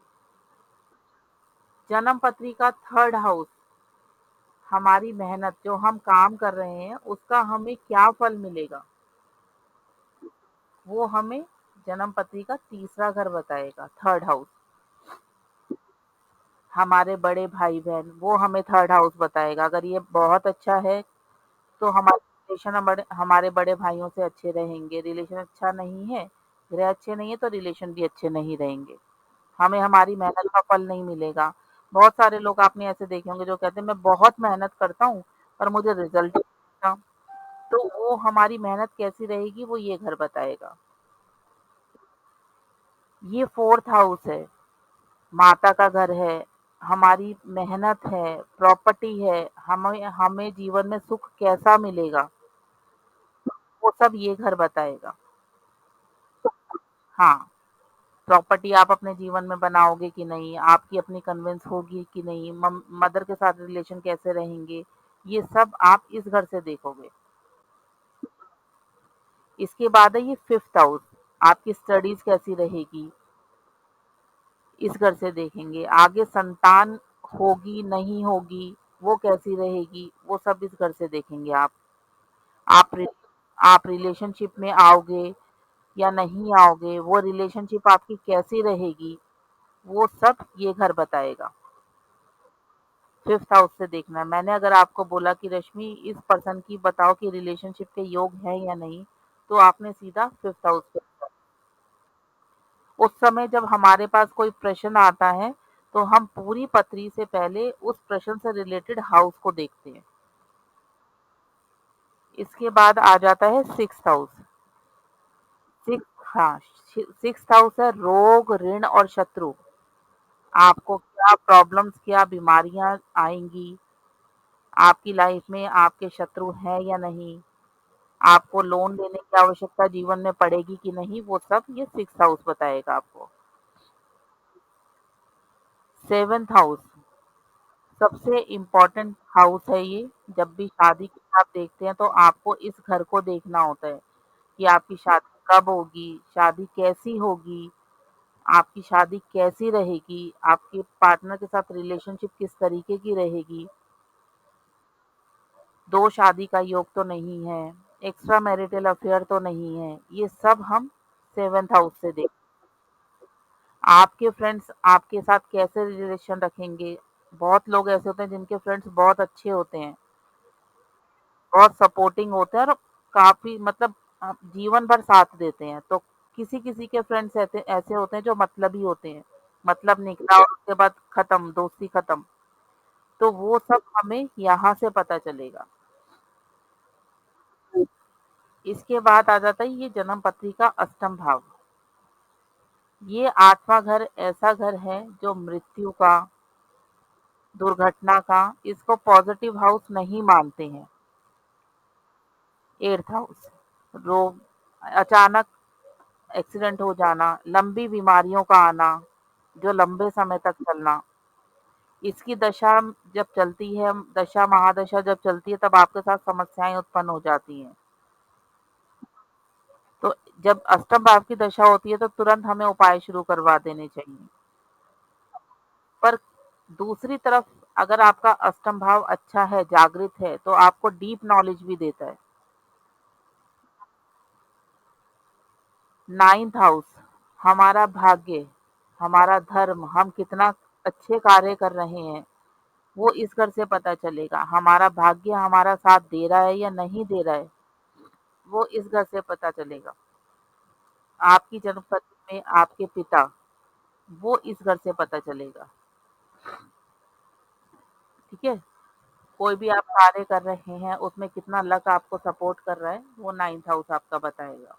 जन्म पत्री का थर्ड हाउस, हमारी मेहनत जो हम काम कर रहे हैं, उसका हमें क्या फल मिलेगा, वो हमें जन्म पत्री का तीसरा घर बताएगा, थर्ड हाउस। हमारे बड़े भाई-बहन, वो हमें थर्ड हाउस बताएगा। अगर ये बहुत अच्छा है, तो हमारे रिलेशन हमारे बड़े भाइयों से अच्छे रहेंगे। रिलेशन अच्छा नहीं है, ग्रह अच्छे नहीं है, तो रिलेशन भी अच्छे नहीं रहेंगे। हमें हमारी मेहनत का फल नहीं मिलेगा। बहुत सारे लोग आपने ऐसे देखे होंगे जो कहते हैं मैं बहुत मेहनत करता हूँ, पर मुझे रिजल्ट नहीं मिलता। तो वो हमारी मेहनत कैसी रहेगी, वो ये घर बताएगा। ये फोर्थ हाउस है, माता का घर है, हमारी मेहनत है, प्रॉपर्टी है, हमें हमें जीवन में सुख कैसा मिलेगा, वो सब ये घर बताएगा। हाँ, प्रॉपर्टी आप अपने जीवन में बनाओगे कि नहीं, आपकी अपनी कन्विंस होगी कि नहीं, मदर के साथ रिलेशन कैसे रहेंगे, ये सब आप इस घर से देखोगे। इसके बाद है ये 5th हाउस, आपकी स्टडीज़ कैसी रहेगी, इस घर से देखेंगे। आगे संतान होगी, नहीं होगी, वो कैसी रहेगी, वो सब इस घर से देखेंगे आप। आप रि आप रिलेशनशिप में आओगे या नहीं आओगे, वो रिलेशनशिप आपकी कैसी रहेगी, वो सब ये घर बताएगा। 5th हाउस से देखना है। मैंने अगर आपको बोला कि रश्मि इस पर्सन की बताओ कि रिलेशनशिप के योग है या नहीं, तो आपने सीधा 5th हाउस पे, उस समय जब हमारे पास कोई प्रश्न आता है, तो हम पूरी पत्री से पहले उस प्रश्न से रिलेटेड हाउस को देखते हैं। इसके बाद आ जाता है 6th हाउस। सिक्स हाँ, 6th हाउस है रोग, ऋण और शत्रु। आपको क्या प्रॉब्लम्स, क्या बीमारियां आएंगी, आपकी लाइफ में आपके शत्रु हैं या नहीं, आपको लोन लेने की आवश्यकता जीवन में पड़ेगी कि नहीं, वो सब ये 6th हाउस बताएगा आपको। 7th हाउस सबसे इम्पोर्टेंट हाउस है ये। जब भी शादी की आप देखते हैं तो आपको इस घर को देखना होता है कि आपकी शादी कब होगी, शादी कैसी होगी, आपकी शादी कैसी रहेगी, आपके पार्टनर के साथ रिलेशनशिप किस तरीके की रहेगी, दो शादी का योग तो नहीं है, एक्स्ट्रा मैरिटल अफेयर तो नहीं है, ये सब हम 7th हाउस से देख। आपके फ्रेंड्स आपके साथ कैसे रिलेशन रखेंगे। बहुत लोग ऐसे होते हैं जिनके फ्रेंड्स बहुत अच्छे होते हैं, बहुत सपोर्टिंग होते हैं और काफ़ी मतलब जीवन भर साथ देते हैं। तो किसी-किसी के फ्रेंड्स ऐसे ऐसे होते हैं जो मतलबी होते हैं। मतलब निकला और उसके बाद खत्म, दोस्ती खत्म। तो वो सब हमें यहाँ से पता चलेगा। इसके बाद आ जाता है ये जन्म पत्री का अष्टम भाव। ये 8वां घर ऐसा घर है जो मृत्यु का, दुर्घटना का, इसको पॉजिटिव हाउस नहीं मानते हैं। 8th हाउस रोग, अचानक एक्सीडेंट हो जाना, लंबी बीमारियों का आना, जो लंबे समय तक चलना, इसकी दशा जब चलती है, दशा महादशा जब चलती है तब आपके साथ समस्याएं उत्पन्न हो जाती हैं। तो जब अष्टम भाव की दशा होती है तो तुरंत हमें उपाय शुरू करवा देने चाहिए। पर दूसरी तरफ अगर आपका अष्टम भाव अच्छा है, जागृत है, तो आपको डीप नॉलेज भी देता है। 9th हाउस हमारा भाग्य, हमारा धर्म, हम कितना अच्छे कार्य कर रहे हैं, वो इस घर से पता चलेगा। हमारा भाग्य हमारा साथ दे रहा है या नहीं दे रहा है, वो इस घर से पता चलेगा। आपकी जन्मपत्री में आपके पिता, वो इस घर से पता चलेगा। ठीक है? कोई भी आप कार्य कर रहे हैं, उसमें कितना लक आपको सपोर्ट कर रहा है, वो 9th हाउस आपका बताएगा।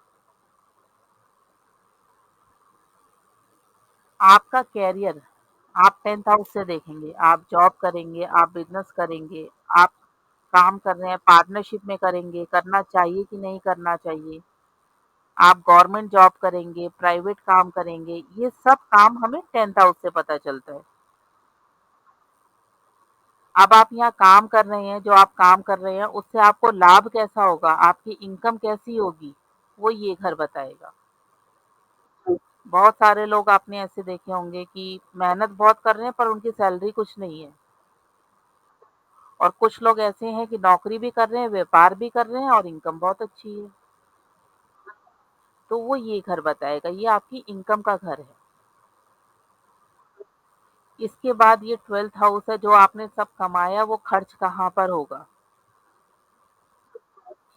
आपका करियर आप 10th हाउस से देखेंगे। आप जॉब करेंगे, आप बिज़नेस करेंगे, आप काम कर रहे हैं, पार्टनरशिप में करेंगे, करना चाहिए कि नहीं करना चाहिए। आप गवर्नमेंट जॉब करेंगे, प्राइवेट काम करेंगे, ये सब काम हमें 10th हाउस से पता चलता है। अब आप यहाँ काम कर रहे हैं, जो आप काम कर रहे हैं, उससे आपको लाभ कैसा होगा, आपकी इनकम कैसी होगी, वो ये घर बताएगा। बहुत सारे लोग आपने ऐसे देखे होंगे कि मेहनत बहुत कर रहे हैं पर उनकी सैलरी कुछ नहीं है। और कुछ लोग ऐसे हैं कि नौकरी भी कर रहे हैं, व्यापार भी कर रहे हैं और इनकम बहुत अच्छी है। तो वो ये घर बताएगा, ये आपकी इनकम का घर है। इसके बाद ये 12th हाउस है, जो आपने सब कमाया वो खर्च कहाँ पर होगा।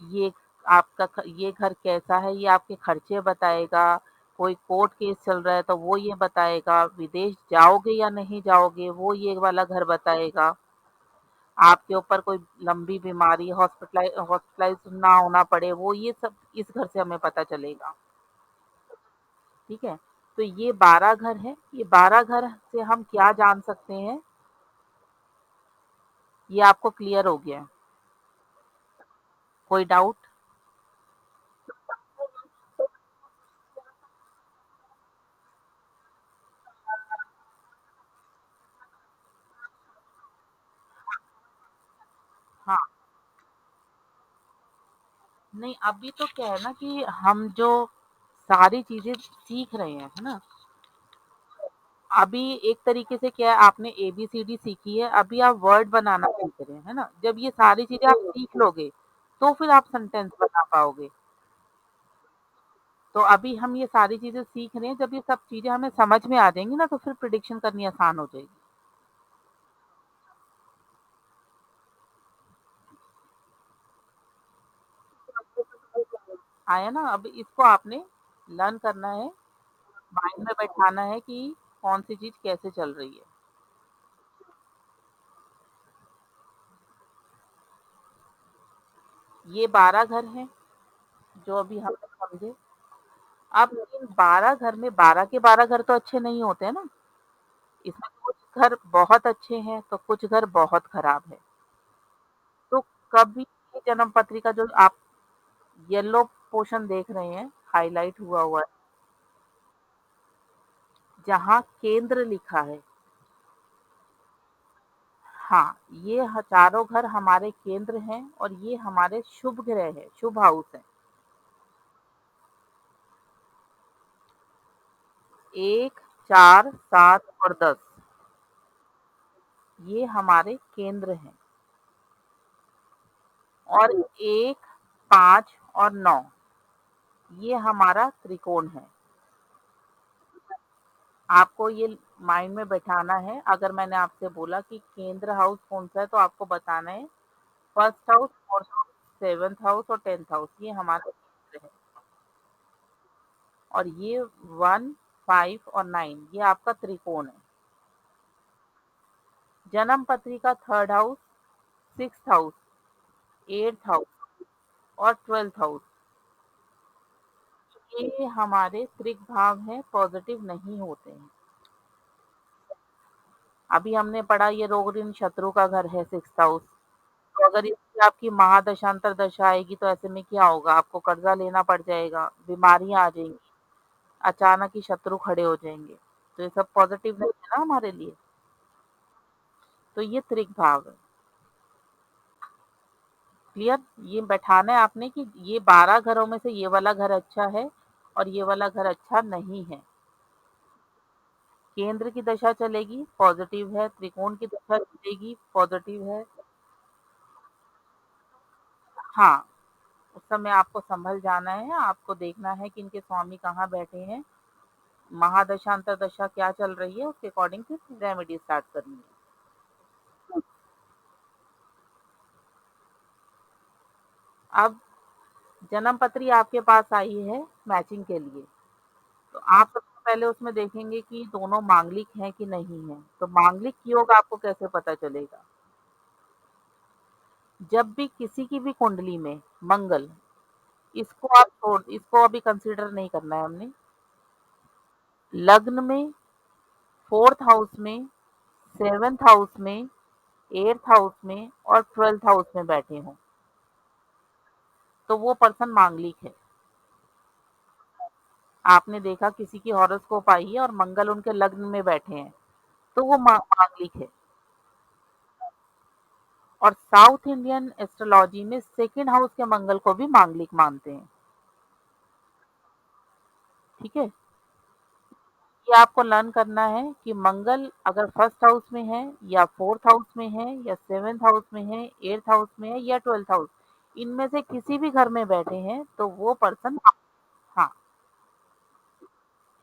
ये ये घर कैसा है, ये आपके खर्चे बताएगा। कोई कोर्ट केस चल रहा है तो वो ये बताएगा। विदेश जाओगे या नहीं जाओगे, वो ये वाला घर बताएगा। आपके ऊपर कोई लंबी बीमारी, हॉस्पिटलाइज ना होना पड़े, वो ये सब इस घर से हमें पता चलेगा। ठीक है? तो ये 12 घर हैं। ये 12 घर से हम क्या जान सकते हैं, ये आपको क्लियर हो गया है। कोई डाउट? हाँ, नहीं, अभी तो क्या है ना कि हम जो सारी चीज़ें सीख रहे हैं, है ना? अभी एक तरीके से क्या है आपने एबीसीडी सीखी है, अभी आप वर्ड बनाना सीख रहे हैं, है ना? जब ये सारी चीज़ें आप सीख लोगे, तो फिर आप सेंटेंस बना पाओगे। तो अभी हम ये सारी चीज़ें सीख रहे हैं, जब ये सब चीज़ें हमें समझ में आ जाएँगी ना, तो फिर प्रिडिक्शन करनी आसान हो जाएगी। आया ना? अब इसको आपने लर्न करना है, माइंड में बैठाना है कि कौन-सी चीज़ कैसे चल रही है। ये 12 घर हैं, जो अभी हमने समझे। अब इन 12 घर में 12 के 12 घर तो अच्छे नहीं होते हैं ना, इसमें कुछ घर बहुत अच्छे हैं, तो कुछ घर बहुत खराब है। तो कभी ये जन्म पत्री का जो आप येलो पोर्शन देख रहे हैं, हाइलाइट हुआ हुआ है, जहाँ केंद्र लिखा है, हाँ, ये चारों घर हमारे केंद्र हैं और ये हमारे शुभ ग्रह है, शुभ हाउस है। 1, 4, 7 और 10 ये हमारे केंद्र हैं और 1, 5 और 9 ये हमारा त्रिकोण है। आपको ये माइंड में बैठाना है, अगर मैंने आपसे बोला कि केंद्र हाउस कौन-सा है, तो आपको बताना है first house, fourth house, seventh house और 10th हाउस ये हमारा केंद्र है। और ये 1, 5 और 9 ये आपका त्रिकोण है। जन्म पत्री का third house, sixth house, eighth house और 12th हाउस ये हमारे त्रिक भाव हैं, पॉजिटिव नहीं होते हैं। अभी हमने पढ़ा ये रोग ऋण शत्रु का घर है सिक्स्थ हाउस। तो अगर इसकी आपकी महादशांतर दशा आएगी तो ऐसे में क्या होगा? आपको कर्जा लेना पड़ जाएगा, बीमारियां आ जाएंगी, अचानक ही शत्रु खड़े हो जाएंगे। तो ये सब पॉजिटिव नहीं है ना हमारे लिए। तो ये त्रिक भाव है। क्लियर? ये बैठाना है आपने कि ये 12 घरों में से ये वाला घर अच्छा है और ये वाला घर अच्छा नहीं है। केंद्र की दशा चलेगी, पॉजिटिव है, त्रिकोण की दशा चलेगी, पॉजिटिव है। हाँ, उस समय आपको संभल जाना है, आपको देखना है कि इनके स्वामी कहाँ बैठे हैं, महादशा अंतरदशा क्या चल रही है, उसके अकॉर्डिंग फिर रेमेडी स्टार्ट करनी है। अब जन्म पत्री आपके पास आई है मैचिंग के लिए, तो आप सबसे पहले उसमें देखेंगे कि दोनों मांगलिक हैं कि नहीं है। तो मांगलिक योग आपको कैसे पता चलेगा? जब भी किसी की भी कुंडली में मंगल, इसको अभी कंसीडर नहीं करना है हमने, लग्न में, फोर्थ हाउस में, सेवेंथ हाउस में, एट्थ हाउस में और 12th हाउस में बैठे हों, तो वो पर्सन मांगलिक है। आपने देखा किसी की हॉरोस्कोप आई है और मंगल उनके लग्न में बैठे हैं, तो वो मांगलिक है। और साउथ इंडियन एस्ट्रोलॉजी में सेकंड हाउस के मंगल को भी मांगलिक मानते हैं। ठीक है? ये आपको लर्न करना है कि मंगल अगर फर्स्ट हाउस में है या फोर्थ हाउस में है या सेवेंथ हाउस में है, एट्थ हाउस में है या 12th हाउस, इनमें से किसी भी घर में बैठे हैं तो वो पर्सन, हाँ,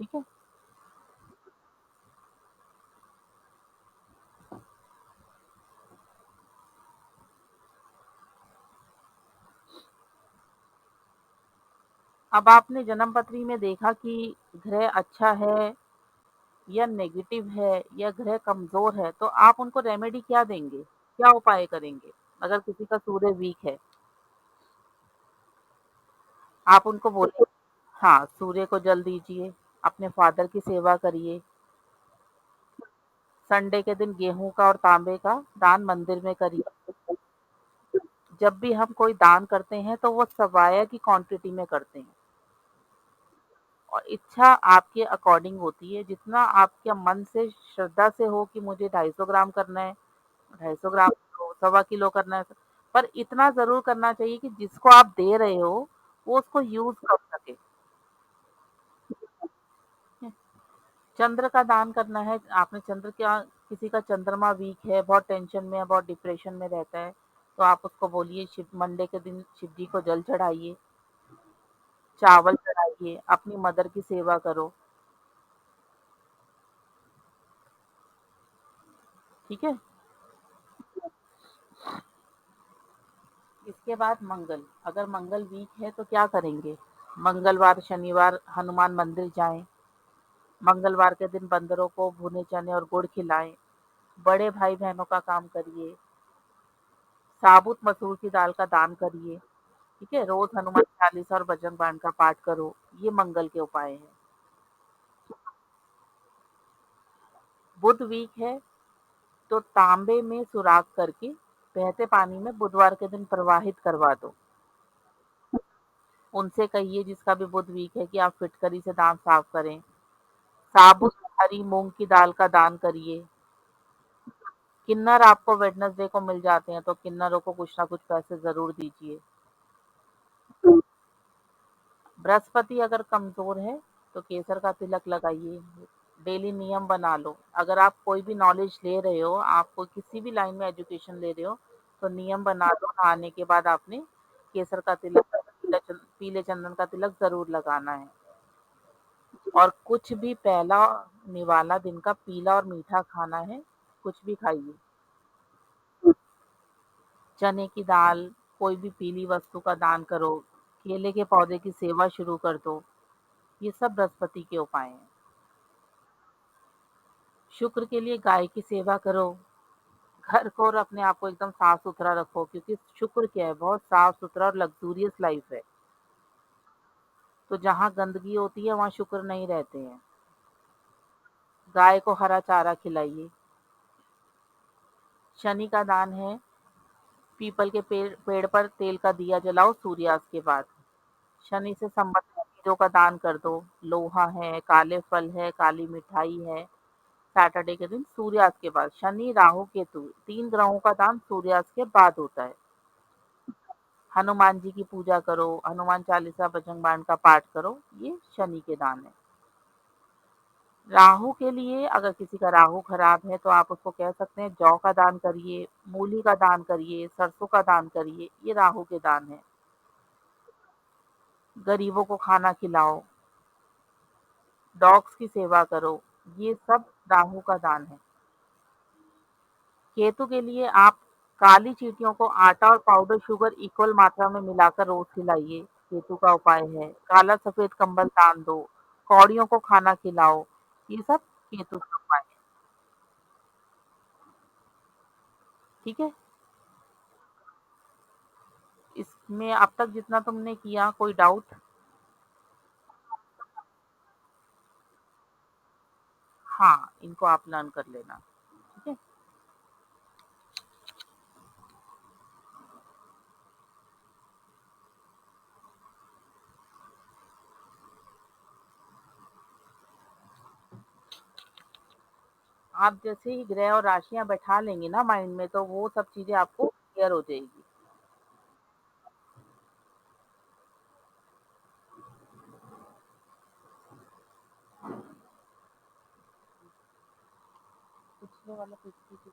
ठीक है। अब आपने जन्म पत्री में देखा कि ग्रह अच्छा है या नेगेटिव है या ग्रह कमजोर है, तो आप उनको रेमेडी क्या देंगे, क्या उपाय करेंगे? अगर किसी का सूर्य वीक है, आप उनको बोलिए, हाँ, सूर्य को जल दीजिए, अपने फादर की सेवा करिए, संडे के दिन गेहूं का और तांबे का दान मंदिर में करिए। जब भी हम कोई दान करते हैं तो वो सवाया की क्वांटिटी में करते हैं और इच्छा आपके अकॉर्डिंग होती है, जितना आपके मन से श्रद्धा से हो कि मुझे 250 ग्राम करना है, 250 ग्राम, 1.25 किलो करना है, पर इतना ज़रूर करना चाहिए कि जिसको आप दे रहे हो, वो उसको यूज़ कर सके। चंद्र का दान करना है, आपने चंद्र क्या किसी का चंद्रमा वीक है, बहुत टेंशन में है, बहुत डिप्रेशन में रहता है, तो आप उसको बोलिए शिव मंडे के दिन शिव जी को जल चढ़ाइए, चावल चढ़ाइए, अपनी मदर की सेवा करो, ठीक है? इसके बाद मंगल, अगर मंगल वीक है तो क्या करेंगे? मंगलवार, शनिवार हनुमान मंदिर जाएँ, मंगलवार के दिन बंदरों को भुने चने और गुड़ खिलाएँ, बड़े भाई-बहनों का काम करिए, साबुत मसूर की दाल का दान करिए, ठीक है? रोज़ हनुमान चालीसा और भजन बाण का पाठ करो, ये मंगल के उपाय हैं। बुध वीक है तो तांबे में सुराख करके बहते पानी में बुधवार के दिन प्रवाहित करवा दो। उनसे कहिए जिसका भी बुध वीक है कि आप फिटकरी से दांत साफ करें। साबुत हरी मूंग की दाल का दान करिए। किन्नर आपको वेडनेसडे को मिल जाते हैं तो किन्नरों को कुछ ना कुछ पैसे जरूर दीजिए। बृहस्पति अगर कमजोर है तो केसर का तिलक लगाइए। डेली नियम बना लो। अगर आप कोई भी नॉलेज ले रहे हो, आपको किसी भी लाइन में एजुकेशन ले रहे हो, तो नियम बना लो, नहाने के बाद आपने केसर का तिलक, पीले चंदन का तिलक जरूर लगाना है। और कुछ भी पहला निवाला दिन का पीला और मीठा खाना है, कुछ भी खाइए। चने की दाल, कोई भी पीली वस्तु का दान करो, केले के पौधे की सेवा शुरू कर दो। ये सब बृहस्पति के उपाय हैं। शुक्र के लिए गाय की सेवा करो, घर को और अपने आप को एकदम साफ सुथरा रखो, क्योंकि शुक्र क्या है, बहुत साफ सुथरा और लग्जूरियस लाइफ है। तो जहाँ गंदगी होती है वहाँ शुक्र नहीं रहते हैं। गाय को हरा चारा खिलाइए। शनि का दान है, पीपल के पेड़ पर तेल का दिया जलाओ सूर्यास्त के बाद। शनि से संबंधित चीजों का दान कर दो। लोहा है, काले फल है, काली मिठाई है। सैटरडे के दिन सूर्यास्त के बाद, शनि राहु केतु तीन ग्रहों का दान सूर्यास्त के बाद होता है। हनुमान जी की पूजा करो, हनुमान चालीसा भजन बाण का पाठ करो, ये शनि के दान है। राहु के लिए अगर किसी का राहु खराब है तो आप उसको कह सकते हैं जौ का दान करिए, मूली का दान करिए, सरसों का दान करिए, ये राहु के दान है। गरीबों को खाना खिलाओ, डॉग्स की सेवा करो, ये सब राहु का दान है। केतु के लिए आप काली चींटियों को आटा और पाउडर शुगर इक्वल मात्रा में मिलाकर रोज खिलाइए, केतु का उपाय है। काला सफेद कंबल दान दो, कौड़ियों को खाना खिलाओ, ये सब केतु का उपाय है। ठीक है, इसमें अब तक जितना तुमने किया, कोई डाउट? हाँ, इनको आप लर्न कर लेना। ठीक है, आप जैसे ही ग्रह और राशियां बैठा लेंगे ना माइंड में, तो वो सब चीजें आपको क्लियर हो जाएगी। पिछले वाला 56।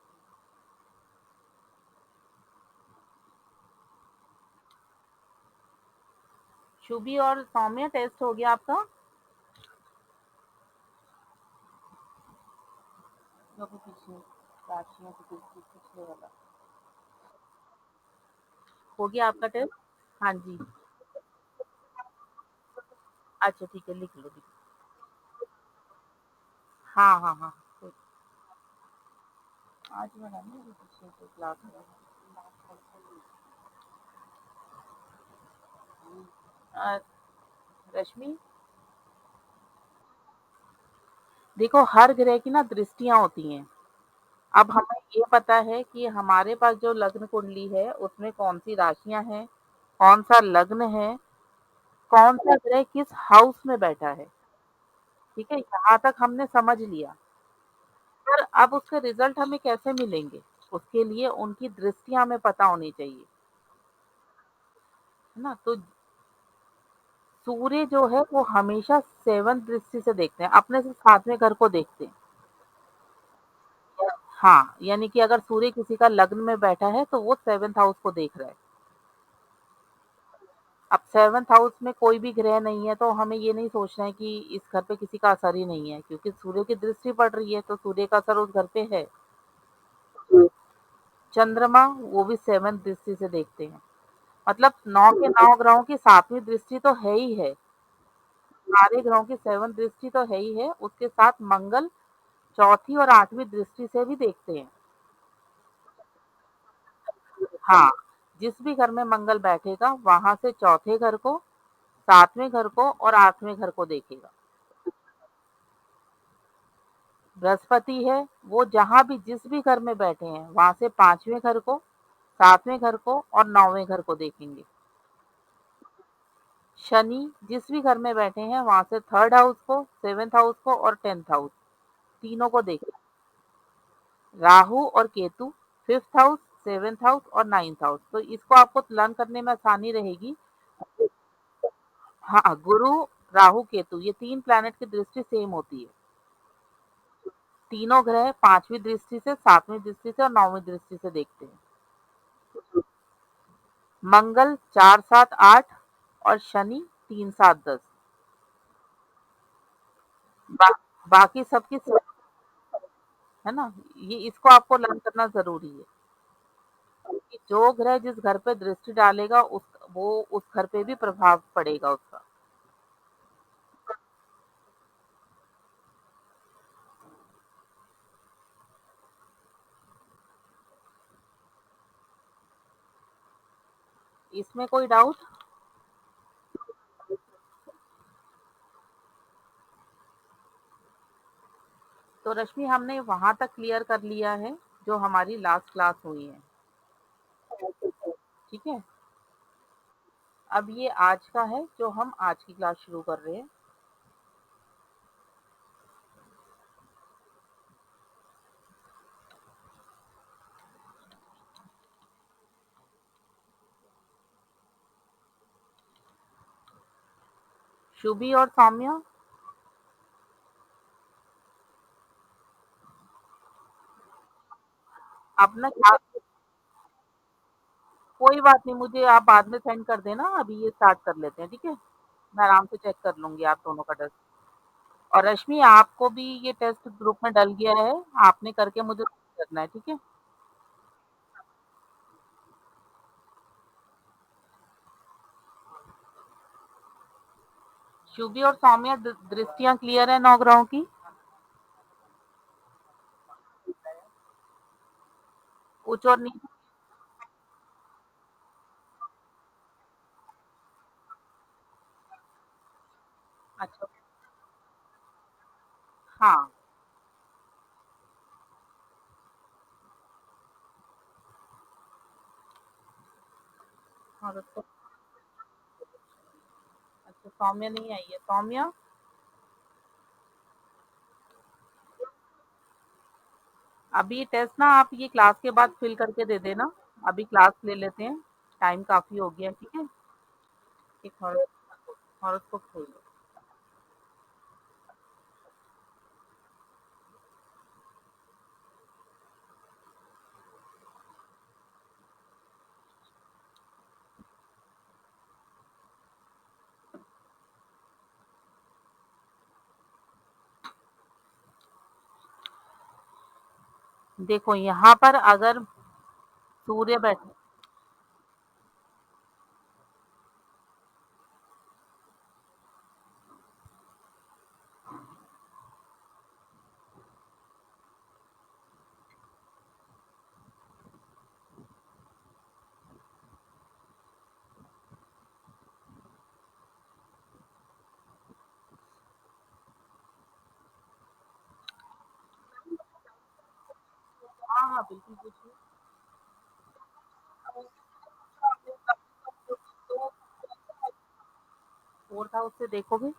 शुभी और सौम्य टेस्ट हो गया आपका? जो भी पिछले राशियों के पिछले वाला हो गया आपका टेस्ट? हाँ जी। अच्छा ठीक है, लिख लो, लिख लो। हाँ हाँ हाँ। तो आज वाला नहीं, अभी पिछले से क्लास में। अ, रश्मि, देखो हर ग्रह की ना दृष्टियां होती हैं। अब हमें ये पता है कि हमारे पास जो लग्न कुंडली है उसमें कौन सी राशियां हैं, कौन सा लग्न है, कौन सा ग्रह किस हाउस में बैठा है। ठीक है, यहाँ तक हमने समझ लिया। पर अब उसके रिजल्ट हमें कैसे मिलेंगे? उसके लिए उनकी दृष्टियां हमें पता होनी चाहिए। है ना? तो सूर्य जो है वो हमेशा 7th दृष्टि से देखते हैं, अपने से 7वें घर को देखते हैं। हाँ, यानी कि अगर सूर्य किसी का लग्न में बैठा है तो वो 7th हाउस को देख रहा है। अब 7th हाउस में कोई भी ग्रह नहीं है तो हमें ये नहीं सोचना है कि इस घर पे किसी का असर ही नहीं है, क्योंकि सूर्य की दृष्टि पड़ रही है तो सूर्य का असर उस घर पे है। चंद्रमा वो भी 7th दृष्टि से देखते हैं। मतलब 9 के 9 ग्रहों की 7वीं दृष्टि तो है ही है। सारे ग्रहों की 7th दृष्टि तो है ही है, उसके साथ मंगल चौथी और 8वीं दृष्टि से भी देखते हैं। हाँ, जिस भी घर में मंगल बैठेगा वहां से चौथे घर को, 7वें घर को और 8वें घर को देखेगा। बृहस्पति है, वो जहां भी जिस भी घर में बैठे हैं वहां से 5वें घर को, 7वें घर को और 9वें घर को देखेंगे। शनि जिस भी घर में बैठे हैं वहां से 3rd हाउस को, 7th हाउस को और 10th हाउस तीनों को देखें। राहु और Ketu 5th house, 7th house और 9th हाउस, तो इसको आपको लर्न करने में आसानी रहेगी। हाँ, गुरु, राहु, केतु ये 3 प्लैनेट की दृष्टि सेम होती है। तीनों ग्रह 5वीं दृष्टि से, 7वीं दृष्टि से और 9वीं दृष्टि से देखते हैं। मंगल 4, 7, 8 और शनि 3, 7, 10। बा, बाकी सबकी है ना, ये इसको आपको लर्न करना जरूरी है कि जो ग्रह जिस घर पे दृष्टि डालेगा उस घर पे भी प्रभाव पड़ेगा उसका। इसमें कोई डाउट? तो रश्मि हमने वहां तक क्लियर कर लिया है जो हमारी लास्ट क्लास हुई है। ठीक है, अब ये आज का है जो हम आज की क्लास शुरू कर रहे हैं। शुभी और सौम्या, अपना क्लास, कोई बात नहीं, मुझे आप बाद में सेंड कर देना, अभी ये स्टार्ट कर लेते हैं, ठीक है? मैं आराम से चेक कर लूंगी आप दोनों का टेस्ट। और रश्मि आपको भी ये टेस्ट ग्रुप में डल गया है, आपने करके मुझे करना है, ठीक है? शुभी और सौम्या दृष्टियां क्लियर है 9 ग्रहों की? उच्च और नीच? अच्छा, हाँ। और उसको, अच्छा सौम्या नहीं आई है, सौम्या अभी टेस्ट ना आप ये क्लास के बाद फिल करके दे देना। अभी क्लास ले लेते हैं, टाइम काफी हो गया, ठीक है? एक हॉरोस्कोप खोल लो। देखो यहाँ पर अगर सूर्य बैठे, हाँ हाँ बिल्कुल पूछिए। 4th हाउस से देखोगे,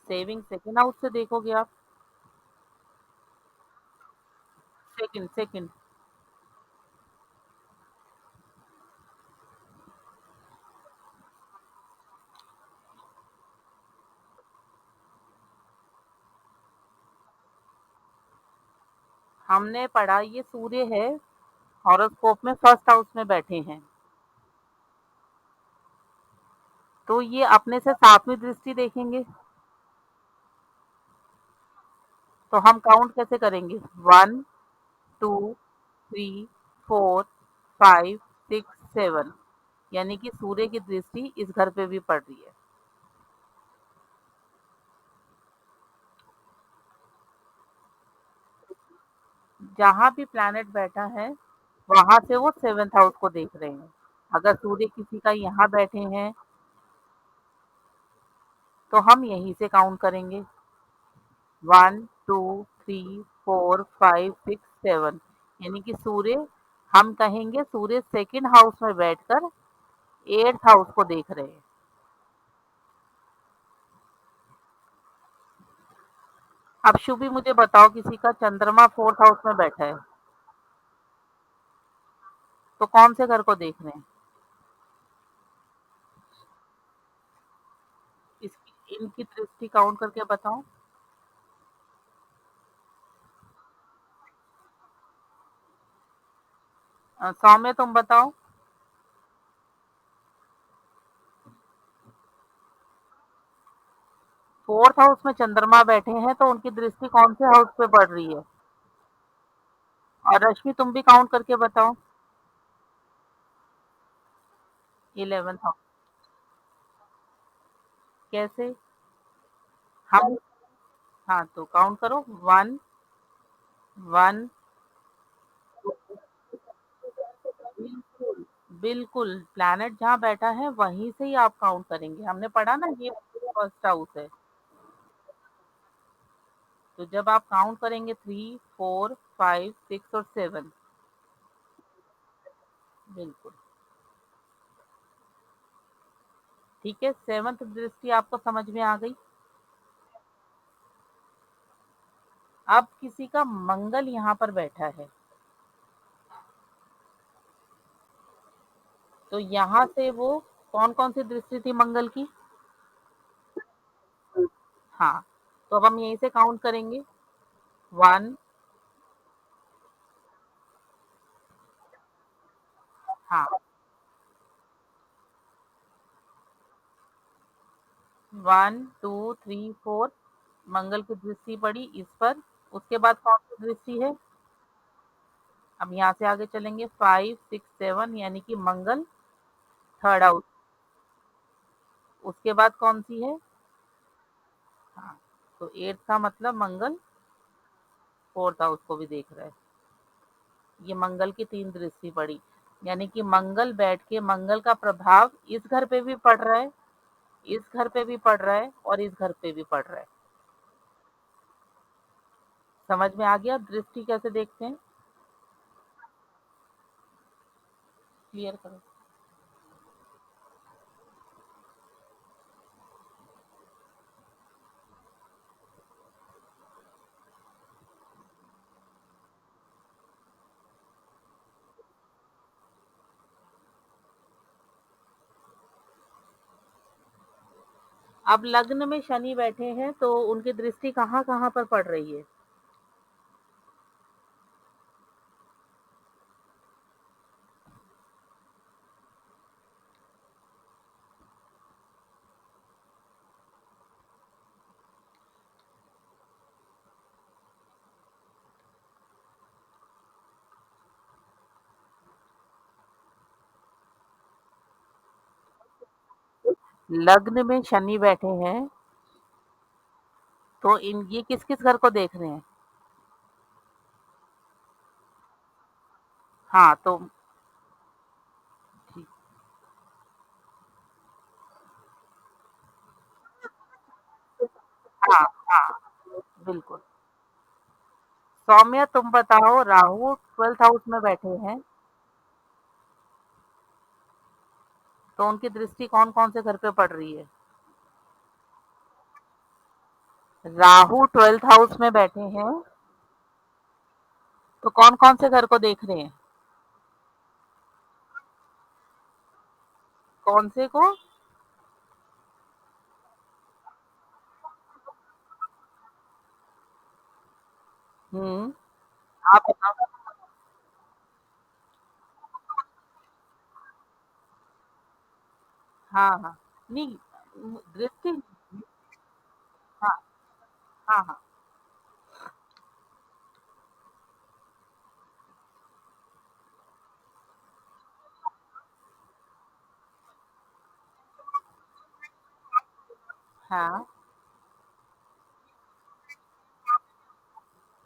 सेविंग 2nd हाउस से देखोगे आप, सेकंड सेकंड हमने पढ़ा ये सूर्य है, हॉरोस्कोप में फर्स्ट हाउस में बैठे हैं, तो ये अपने से 7वीं दृष्टि देखेंगे, तो हम काउंट कैसे करेंगे? 1, 2, 3, 4, 5, 6, 7, यानी कि सूर्य की दृष्टि इस घर पे भी पड़ रही है। जहाँ भी प्लैनेट बैठा है, वहां से वो 7th हाउस को देख रहे हैं। अगर सूर्य किसी का यहाँ बैठे हैं, तो हम यहीं से काउंट करेंगे। 1, 2, 3, 4, 5, 6, 7, यानी कि सूर्य, हम कहेंगे सूर्य 2nd हाउस में बैठकर 8th हाउस को देख रहे हैं। अब शुभी मुझे बताओ, किसी का चंद्रमा 4th हाउस में बैठा है, तो कौन से घर को देख रहे हैं? इसकी इनकी दृष्टि काउंट करके बताओ। सौम्य तुम बताओ। 4th हाउस में चंद्रमा बैठे हैं, तो उनकी दृष्टि कौन से हाउस पे पड़ रही है? और रश्मि तुम भी काउंट करके बताओ। 11th house. कैसे? हम, हाँ तो काउंट करो। 1, 1। बिल्कुल, बिल्कुल, प्लैनेट जहाँ बैठा है वहीं से ही आप काउंट करेंगे। हमने पढ़ा ना, ये फर्स्ट हाउस है। तो जब आप काउंट करेंगे 3, 4, 5, 6 और 7। बिल्कुल। ठीक है, 7th दृष्टि आपको समझ में आ गई। अब किसी का मंगल यहाँ पर बैठा है, तो यहाँ से वो कौन कौन सी दृष्टि थी मंगल की? हाँ, तो अब हम यहीं से काउंट करेंगे। 1, हाँ, 1, 2, 3, 4, मंगल की दृष्टि पड़ी इस पर। उसके बाद कौन सी दृष्टि है? अब यहाँ से आगे चलेंगे, 5, 6, 7, यानी कि मंगल 3rd हाउस। उसके बाद कौन सी है? हाँ, तो 8th का मतलब मंगल 4th हाउस को भी देख रहा है। ये मंगल की 3 दृष्टि पड़ी, यानी कि मंगल बैठ के, मंगल का प्रभाव इस घर पे भी पड़ रहा है, इस घर पे भी पड़ रहा है और इस घर पे भी पड़ रहा है। समझ में आ गया दृष्टि कैसे देखते हैं? क्लियर करो। अब लग्न में शनि बैठे हैं, तो उनकी दृष्टि कहाँ कहाँ पर पड़ रही है? लग्न में शनि बैठे हैं, तो इन ये किस किस घर को देख रहे हैं? हाँ तो ठीक। हाँ, हाँ, बिल्कुल। सौम्या तुम बताओ, राहु 12th हाउस में बैठे हैं, तो उनकी दृष्टि कौन कौन से घर पे पड़ रही है? राहु 12th हाउस में बैठे हैं, तो कौन कौन से घर को देख रहे हैं? कौन से को? हम्म। आप बताओ। हाँ, हाँ। नहीं, दृष्टि। हाँ, हाँ, हाँ, हाँ।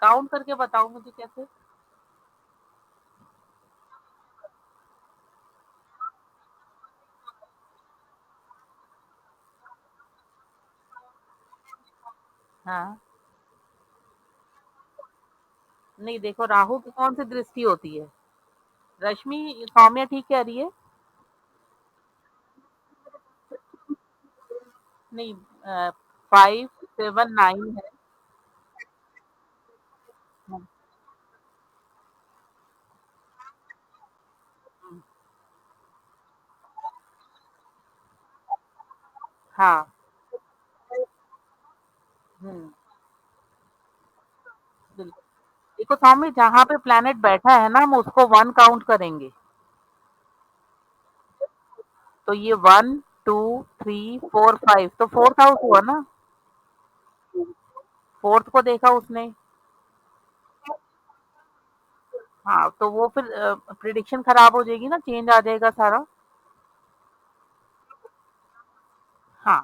काउंट करके बताओ मुझे कैसे? हाँ। नहीं, देखो, राहु की कौन-सी दृष्टि होती है? रश्मि, सौम्या ठीक कह रही है? नहीं, 5, 7, 9 है। हुँ, हुँ। हाँ। हुँ, बिल्कुल। देखो सौम्य, जहाँ पे प्लैनेट बैठा है ना, हम उसको 1 काउंट करेंगे। तो ये 1, 2, 3, 4, 5, तो 4th हाउस हुआ ना? 4th को देखा उसने। हाँ, तो वो फिर प्रिडिक्शन खराब हो जाएगी ना, चेंज आ जाएगा सारा। हाँ,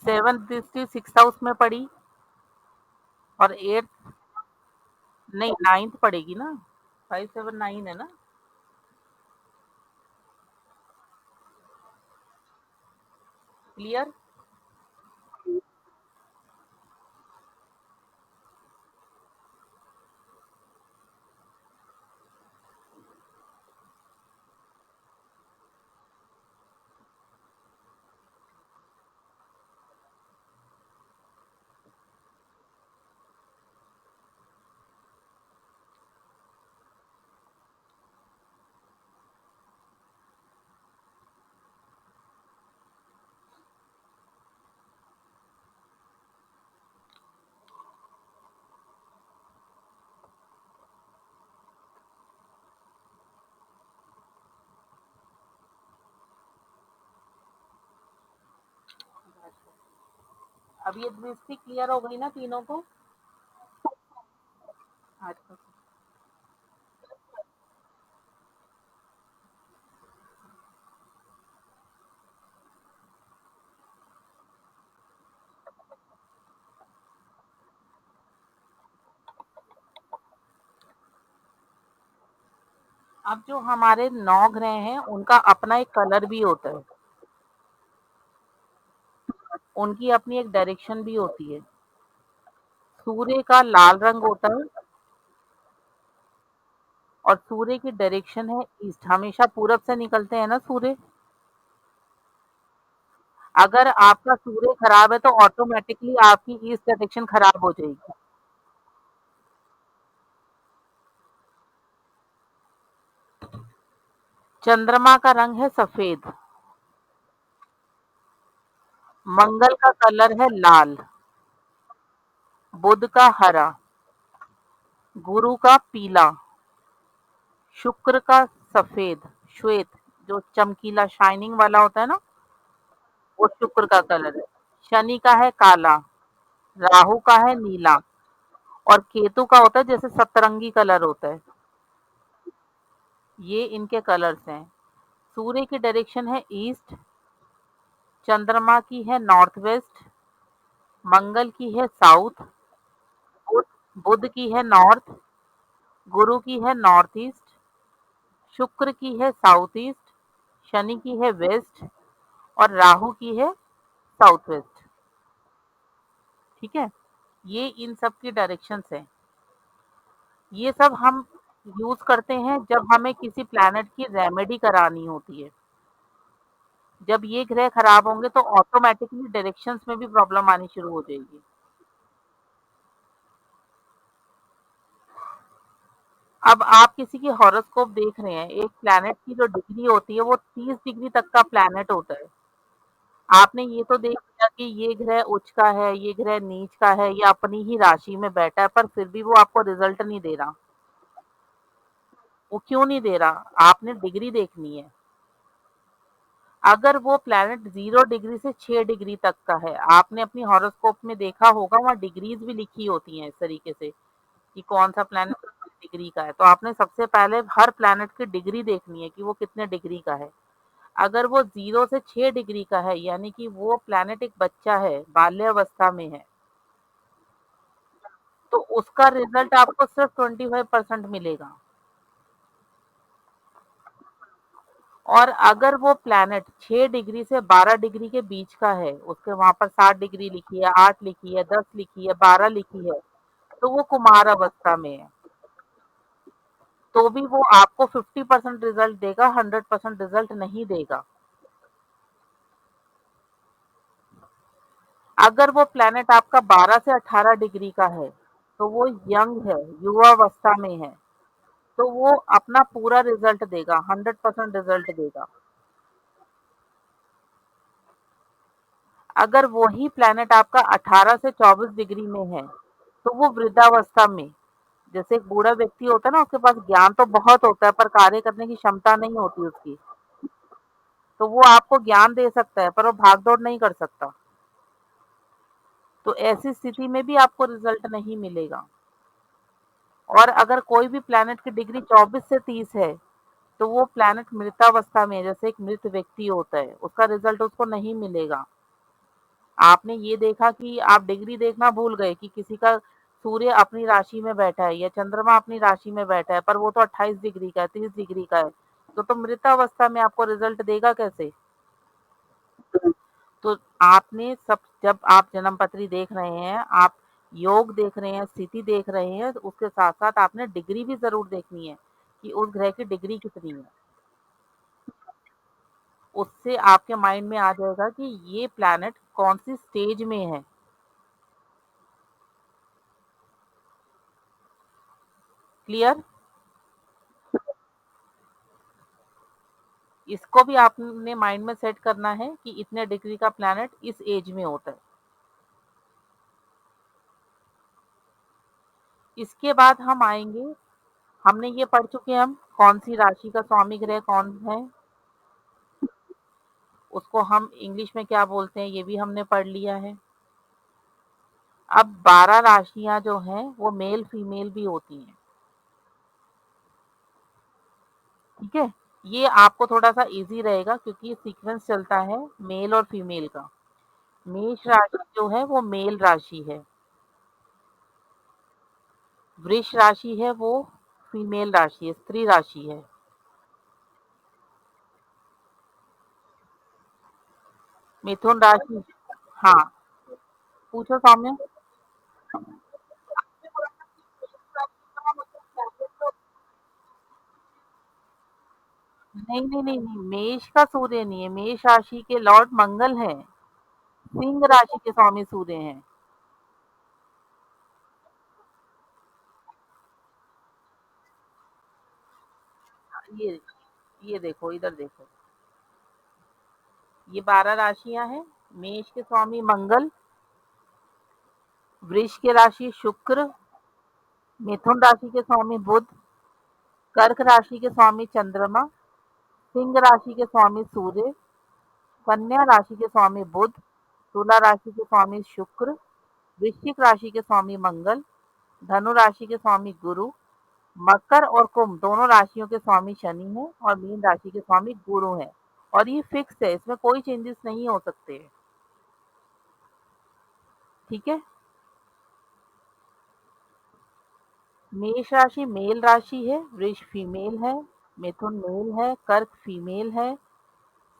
7th दृष्टि 6th हाउस में पड़ी, और 8th, नहीं, 9th पड़ेगी ना। 5, 7, 9 है ना? क्लियर? अब ये दृष्टि क्लियर हो गई ना तीनों को? अच्छा। अब जो हमारे 9 ग्रह हैं, उनका अपना एक कलर भी होता है। उनकी अपनी एक डायरेक्शन भी होती है। सूर्य का लाल रंग होता है, और सूर्य की डायरेक्शन है ईस्ट, हमेशा पूरब से निकलते हैं ना सूर्य। अगर आपका सूर्य खराब है तो ऑटोमेटिकली आपकी ईस्ट डायरेक्शन खराब हो जाएगी। चंद्रमा का रंग है सफेद। मंगल का कलर है लाल। बुध का हरा। गुरु का पीला। शुक्र का सफेद, श्वेत, जो चमकीला शाइनिंग वाला होता है ना, वो शुक्र का कलर है। शनि का है काला। राहु का है नीला। और केतु का होता है जैसे सतरंगी कलर होता है। ये इनके कलर्स हैं। सूर्य की डायरेक्शन है ईस्ट। चंद्रमा की है नॉर्थ वेस्ट। मंगल की है साउथ। बुध बुध की है नॉर्थ। गुरु की है नॉर्थ ईस्ट। शुक्र की है साउथ ईस्ट। शनि की है वेस्ट। और राहु की है साउथ वेस्ट। ठीक है? ये इन सब की डायरेक्शंस हैं। ये सब हम यूज करते हैं जब हमें किसी प्लैनेट की रेमेडी करानी होती है। जब ये ग्रह खराब होंगे तो ऑटोमेटिकली डायरेक्शंस में भी प्रॉब्लम आनी शुरू हो जाएगी। अब आप किसी की हॉरोस्कोप देख रहे हैं, एक प्लैनेट की जो डिग्री होती है वो 30 डिग्री तक का प्लैनेट होता है। आपने ये तो देख लिया कि ये ग्रह उच्च का है, ये ग्रह नीच का है, ये अपनी ही राशि में बैठा है, पर फिर भी वो आपको रिजल्ट नहीं दे रहा। वो क्यों नहीं दे रहा? आपने डिग्री देखनी है। अगर वो प्लैनेट 0 डिग्री से 6 डिग्री तक का है, आपने अपनी हॉरोस्कोप में देखा होगा, वहाँ डिग्रीज़ भी लिखी होती हैं इस तरीके से कि कौन-सा प्लैनेट किस डिग्री का है। तो आपने सबसे पहले हर प्लैनेट की डिग्री देखनी है कि वो कितने डिग्री का है। अगर वो 0 से 6 डिग्री का है, यानी कि वो प्लैनेट एक बच्चा है, बाल्यावस्था में है, तो उसका रिज़ल्ट आपको सिर्फ़ 25% मिलेगा। और अगर वो प्लैनेट 6 डिग्री से 12 डिग्री के बीच का है, उसके वहाँ पर 7 डिग्री लिखी है, 8 लिखी है, 10 लिखी है, 12 लिखी है, तो वो कुमार अवस्था में है। तो भी वो आपको 50% रिज़ल्ट देगा, 100% रिज़ल्ट नहीं देगा। अगर वो प्लैनेट आपका 12 से 18 डिग्री का है, तो वो यंग है, युवावस्था में है, तो वो अपना पूरा रिज़ल्ट देगा, 100% रिज़ल्ट देगा। अगर वही प्लैनेट आपका 18 से 24 डिग्री में है, तो वो वृद्धावस्था में, जैसे एक बूढ़ा व्यक्ति होता है ना, उसके पास ज्ञान तो बहुत होता है पर कार्य करने की क्षमता नहीं होती उसकी, तो वो आपको ज्ञान दे सकता है पर वो भाग-दौड़ नहीं कर सकता। तो ऐसी स्थिति में भी आपको रिज़ल्ट नहीं मिलेगा। और अगर कोई भी प्लैनेट की डिग्री 24 से 30 है, तो वो प्लैनेट मृतावस्था में है, जैसे एक मृत व्यक्ति होता है, उसका रिज़ल्ट उसको नहीं मिलेगा। आपने ये देखा कि आप डिग्री देखना भूल गए कि किसी का सूर्य अपनी राशि में बैठा है या चंद्रमा अपनी राशि में बैठा है, पर वो तो 28 डिग्री का है, 30 डिग्री का है, तो मृतावस्था में आपको रिजल्ट देगा कैसे? तो आपने सब, जब आप जन्म पत्री देख रहे हैं, आप योग देख रहे हैं, स्थिति देख रहे हैं, तो उसके साथ साथ आपने डिग्री भी जरूर देखनी है कि उस ग्रह की डिग्री कितनी है। उससे आपके माइंड में आ जाएगा कि ये प्लैनेट कौन सी स्टेज में है। क्लियर? इसको भी आपने माइंड में सेट करना है कि इतने डिग्री का प्लैनेट इस एज में होता है। इसके बाद हम आएंगे, हमने ये पढ़ चुके हैं हम कौन सी राशि का स्वामी ग्रह कौन है, उसको हम इंग्लिश में क्या बोलते हैं ये भी हमने पढ़ लिया है। अब 12 राशियां जो हैं वो मेल फीमेल भी होती हैं। ठीक है, ये आपको थोड़ा सा इजी रहेगा क्योंकि सीक्वेंस चलता है मेल और फीमेल का। मेष राशि जो है वो मेल राशि है, वृष राशि है वो फीमेल राशि है, स्त्री राशि है। मिथुन राशि, हाँ, पूछो सौम्य। नहीं नहीं नहीं नहीं, मेष का सूर्य नहीं है, मेष राशि के लॉर्ड मंगल है, सिंह राशि के स्वामी सूर्य हैं। ये ये देखो, इधर देखो, ये 12 राशियां हैं। मेष के स्वामी मंगल, वृष के राशि शुक्र, मिथुन राशि के स्वामी बुध, कर्क राशि के स्वामी चंद्रमा, सिंह राशि के स्वामी सूर्य, कन्या राशि के स्वामी बुध, तुला राशि के स्वामी शुक्र, वृश्चिक राशि के स्वामी मंगल, धनु राशि के स्वामी गुरु, मकर और कुंभ दोनों राशियों के स्वामी शनि हैं और मीन राशि के स्वामी गुरु हैं। और ये फिक्स है, इसमें कोई चेंजेस नहीं हो सकते हैं। ठीक है, मेष राशि मेल राशि है, वृष फीमेल है, मिथुन मेल है, कर्क फीमेल है,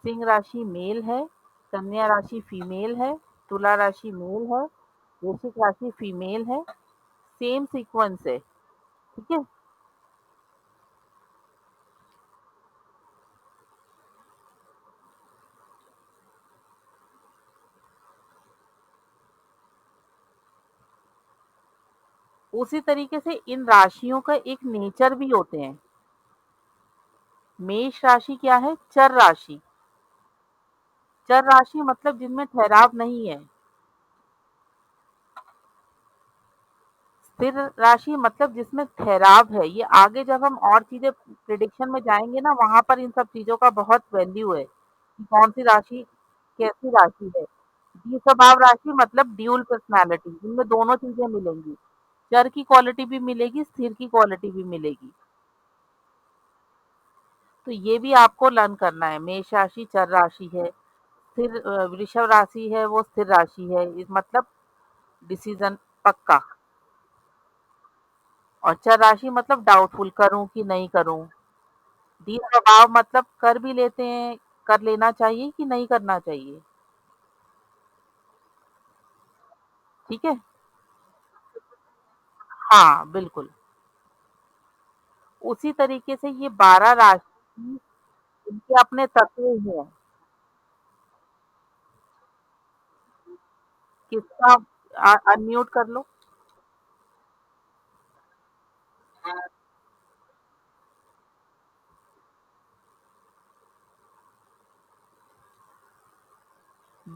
सिंह राशि मेल है, कन्या राशि फीमेल है, तुला राशि मेल है, वृश्चिक राशि फीमेल है। सेम सीक्वेंस है। ठीक है, उसी तरीके से इन राशियों का एक नेचर भी होते हैं। मेष राशि क्या है? चर राशि। चर राशि मतलब जिनमें ठहराव नहीं है। स्थिर राशि मतलब जिसमें ठहराव है। ये आगे जब हम और चीज़ें प्रिडिक्शन में जाएँगे ना, वहाँ पर इन सब चीज़ों का बहुत वैल्यू है, कि कौन-सी राशि कैसी राशि है। द्विस्वभाव राशि मतलब ड्यूल पर्सनैलिटी, जिनमें दोनों चीज़ें मिलेंगी। चर की क्वालिटी भी मिलेगी, स्थिर की क्वालिटी भी मिलेगी। तो ये भी आपको लर्न करना है। मेष राशि चर राशि है, वृषभ राशि है वो स्थिर राशि है। इस मतलब डिसीज़न पक्का। और चर राशि मतलब डाउटफुल, करूँ कि नहीं करूँ। दी स्वभाव मतलब कर भी लेते हैं, कर लेना चाहिए कि नहीं करना चाहिए, ठीक है? हाँ, बिल्कुल। उसी तरीके से ये 12 राशि इनके अपने तत्व ही हैं। किसका अनम्यूट कर लो।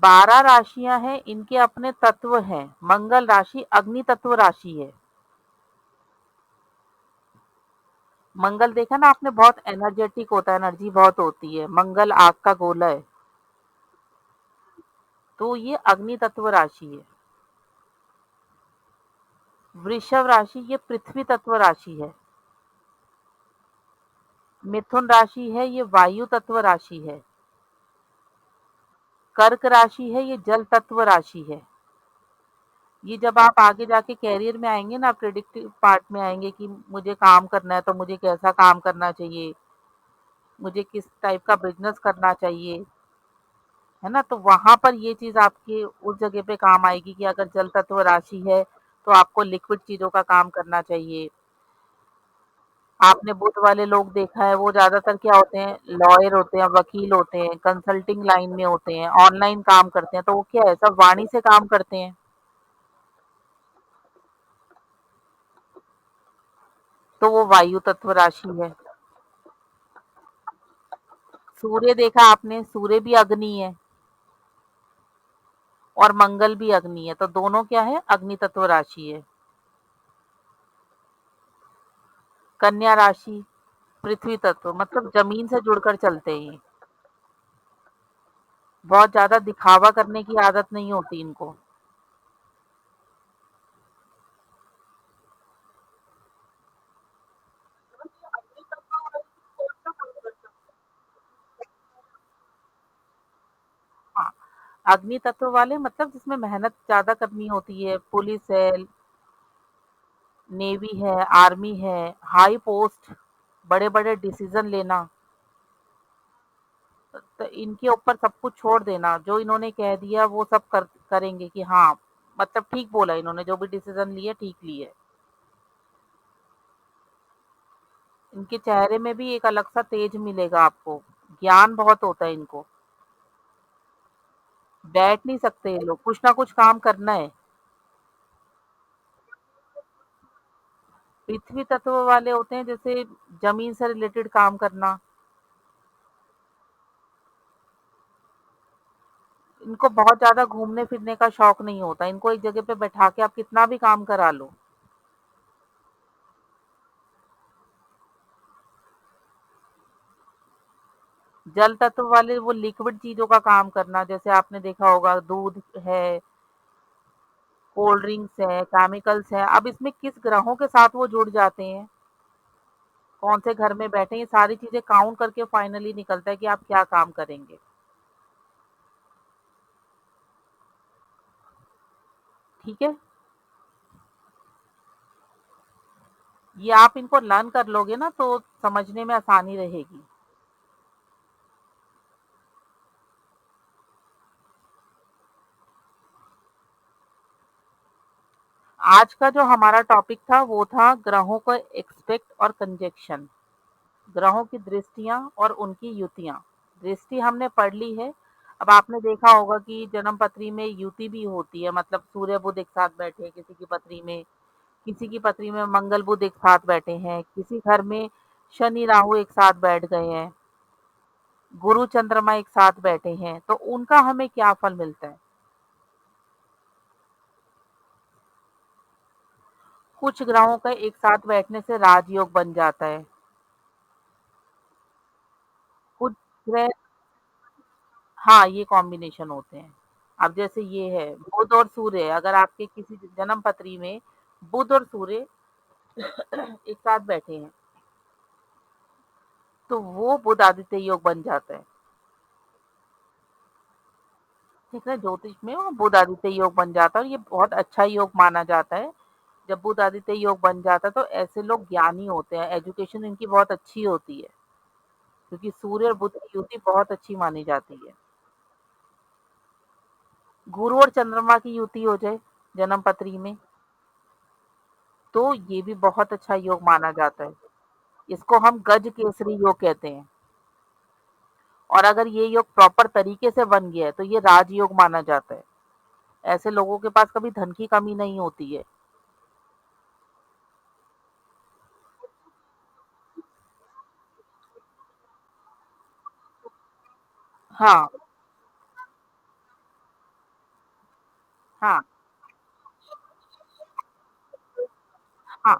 12 राशियां हैं, इनके अपने तत्व हैं। मंगल राशि अग्नि तत्व राशि है। मंगल देखा ना आपने, बहुत एनर्जेटिक होता है, एनर्जी बहुत होती है। मंगल आग का गोला है। तो ये अग्नि तत्व राशि है। वृषभ राशि ये पृथ्वी तत्व राशि है। मिथुन राशि है ये वायु तत्व राशि है। कर्क राशि है ये जल तत्व राशि है। ये जब आप आगे जाके करियर में आएंगे ना, प्रिडिक्टिव पार्ट में आएंगे कि मुझे काम करना है तो मुझे कैसा काम करना चाहिए, मुझे किस टाइप का बिजनेस करना चाहिए, है ना? तो वहां पर ये चीज आपके उस जगह पे काम आएगी कि अगर जल तत्व राशि है तो आपको लिक्विड चीजों का काम करना चाहिए। आपने बुध वाले लोग देखा है, वो ज्यादातर क्या होते हैं, लॉयर होते हैं, वकील होते हैं, कंसल्टिंग लाइन में होते हैं, ऑनलाइन काम करते हैं। तो वो क्या है, सब वाणी से काम करते हैं। तो वो वायु तत्व राशि है। सूर्य देखा आपने, सूर्य भी अग्नि है और मंगल भी अग्नि है, तो दोनों क्या है, अग्नि तत्व राशि है। कन्या राशि पृथ्वी तत्व, मतलब जमीन से जुड़कर चलते हैं। बहुत ज्यादा दिखावा करने की आदत नहीं होती इनको। हाँ, अग्नि तत्व वाले मतलब जिसमें मेहनत ज्यादा करनी होती है, पुलिस है, नेवी है, आर्मी है, हाई पोस्ट, बड़े बड़े डिसीजन लेना। तो इनके ऊपर सब कुछ छोड़ देना, जो इन्होंने कह दिया वो सब करेंगे कि हाँ, मतलब ठीक बोला इन्होंने, जो भी डिसीजन लिए ठीक लिए। इनके चेहरे में भी एक अलग सा तेज मिलेगा आपको। ज्ञान बहुत होता है इनको। बैठ नहीं सकते ये लोग, कुछ ना कुछ काम करना है। पृथ्वी तत्व वाले होते हैं जैसे जमीन से रिलेटेड काम करना। इनको बहुत ज्यादा घूमने फिरने का शौक नहीं होता। इनको एक जगह पे बैठा के आप कितना भी काम करा लो। जल तत्व वाले वो लिक्विड चीजों का काम करना, जैसे आपने देखा होगा दूध है, कोल्ड ड्रिंक्स है, केमिकल्स है। अब इसमें किस ग्रहों के साथ वो जुड़ जाते हैं, कौन से घर में बैठे हैं, ये सारी चीजें काउंट करके फाइनली निकलता है कि आप क्या काम करेंगे। ठीक है, ये आप इनको लर्न कर लोगे ना तो समझने में आसानी रहेगी। आज का जो हमारा टॉपिक था वो था ग्रहों का एक्सपेक्ट और कंजक्शन। ग्रहों की दृष्टियां और उनकी युतियां। दृष्टि हमने पढ़ ली है। अब आपने देखा होगा कि जन्म पत्री में युति भी होती है, मतलब सूर्य बुध एक साथ बैठे हैं किसी की पत्री में, किसी की पत्री में मंगल बुध एक साथ बैठे हैं, किसी घर में शनि राहु एक साथ बैठ गए हैं। गुरु चंद्रमा एक साथ बैठे हैं, तो उनका हमें क्या फल मिलता है? कुछ ग्रहों का एक साथ बैठने से राजयोग बन जाता है। कुछ ग्रह हाँ, ये कॉम्बिनेशन होते हैं। अब जैसे ये है बुध और सूर्य, अगर आपके किसी जन्म पत्री में बुध और सूर्य एक साथ बैठे हैं, तो वो बुध आदित्य योग बन जाता है। ठीक है, ज्योतिष में वो बुध आदित्य योग बन जाता है और ये बहुत अच्छा योग माना जाता है। जब बुध आदित्य योग बन जाता है तो ऐसे लोग ज्ञानी होते हैं, एजुकेशन इनकी बहुत अच्छी होती है, क्योंकि सूर्य और बुध की युति बहुत अच्छी मानी जाती है। गुरु और चंद्रमा की युति हो जाए जन्म पत्री में, तो ये भी बहुत अच्छा योग माना जाता है। इसको हम गज केसरी योग कहते हैं। और अगर ये योग प्रॉपर तरीके से बन गया है तो ये राजयोग माना जाता है। ऐसे लोगों के पास कभी धन की कमी नहीं होती है। हाँ, हाँ, हाँ।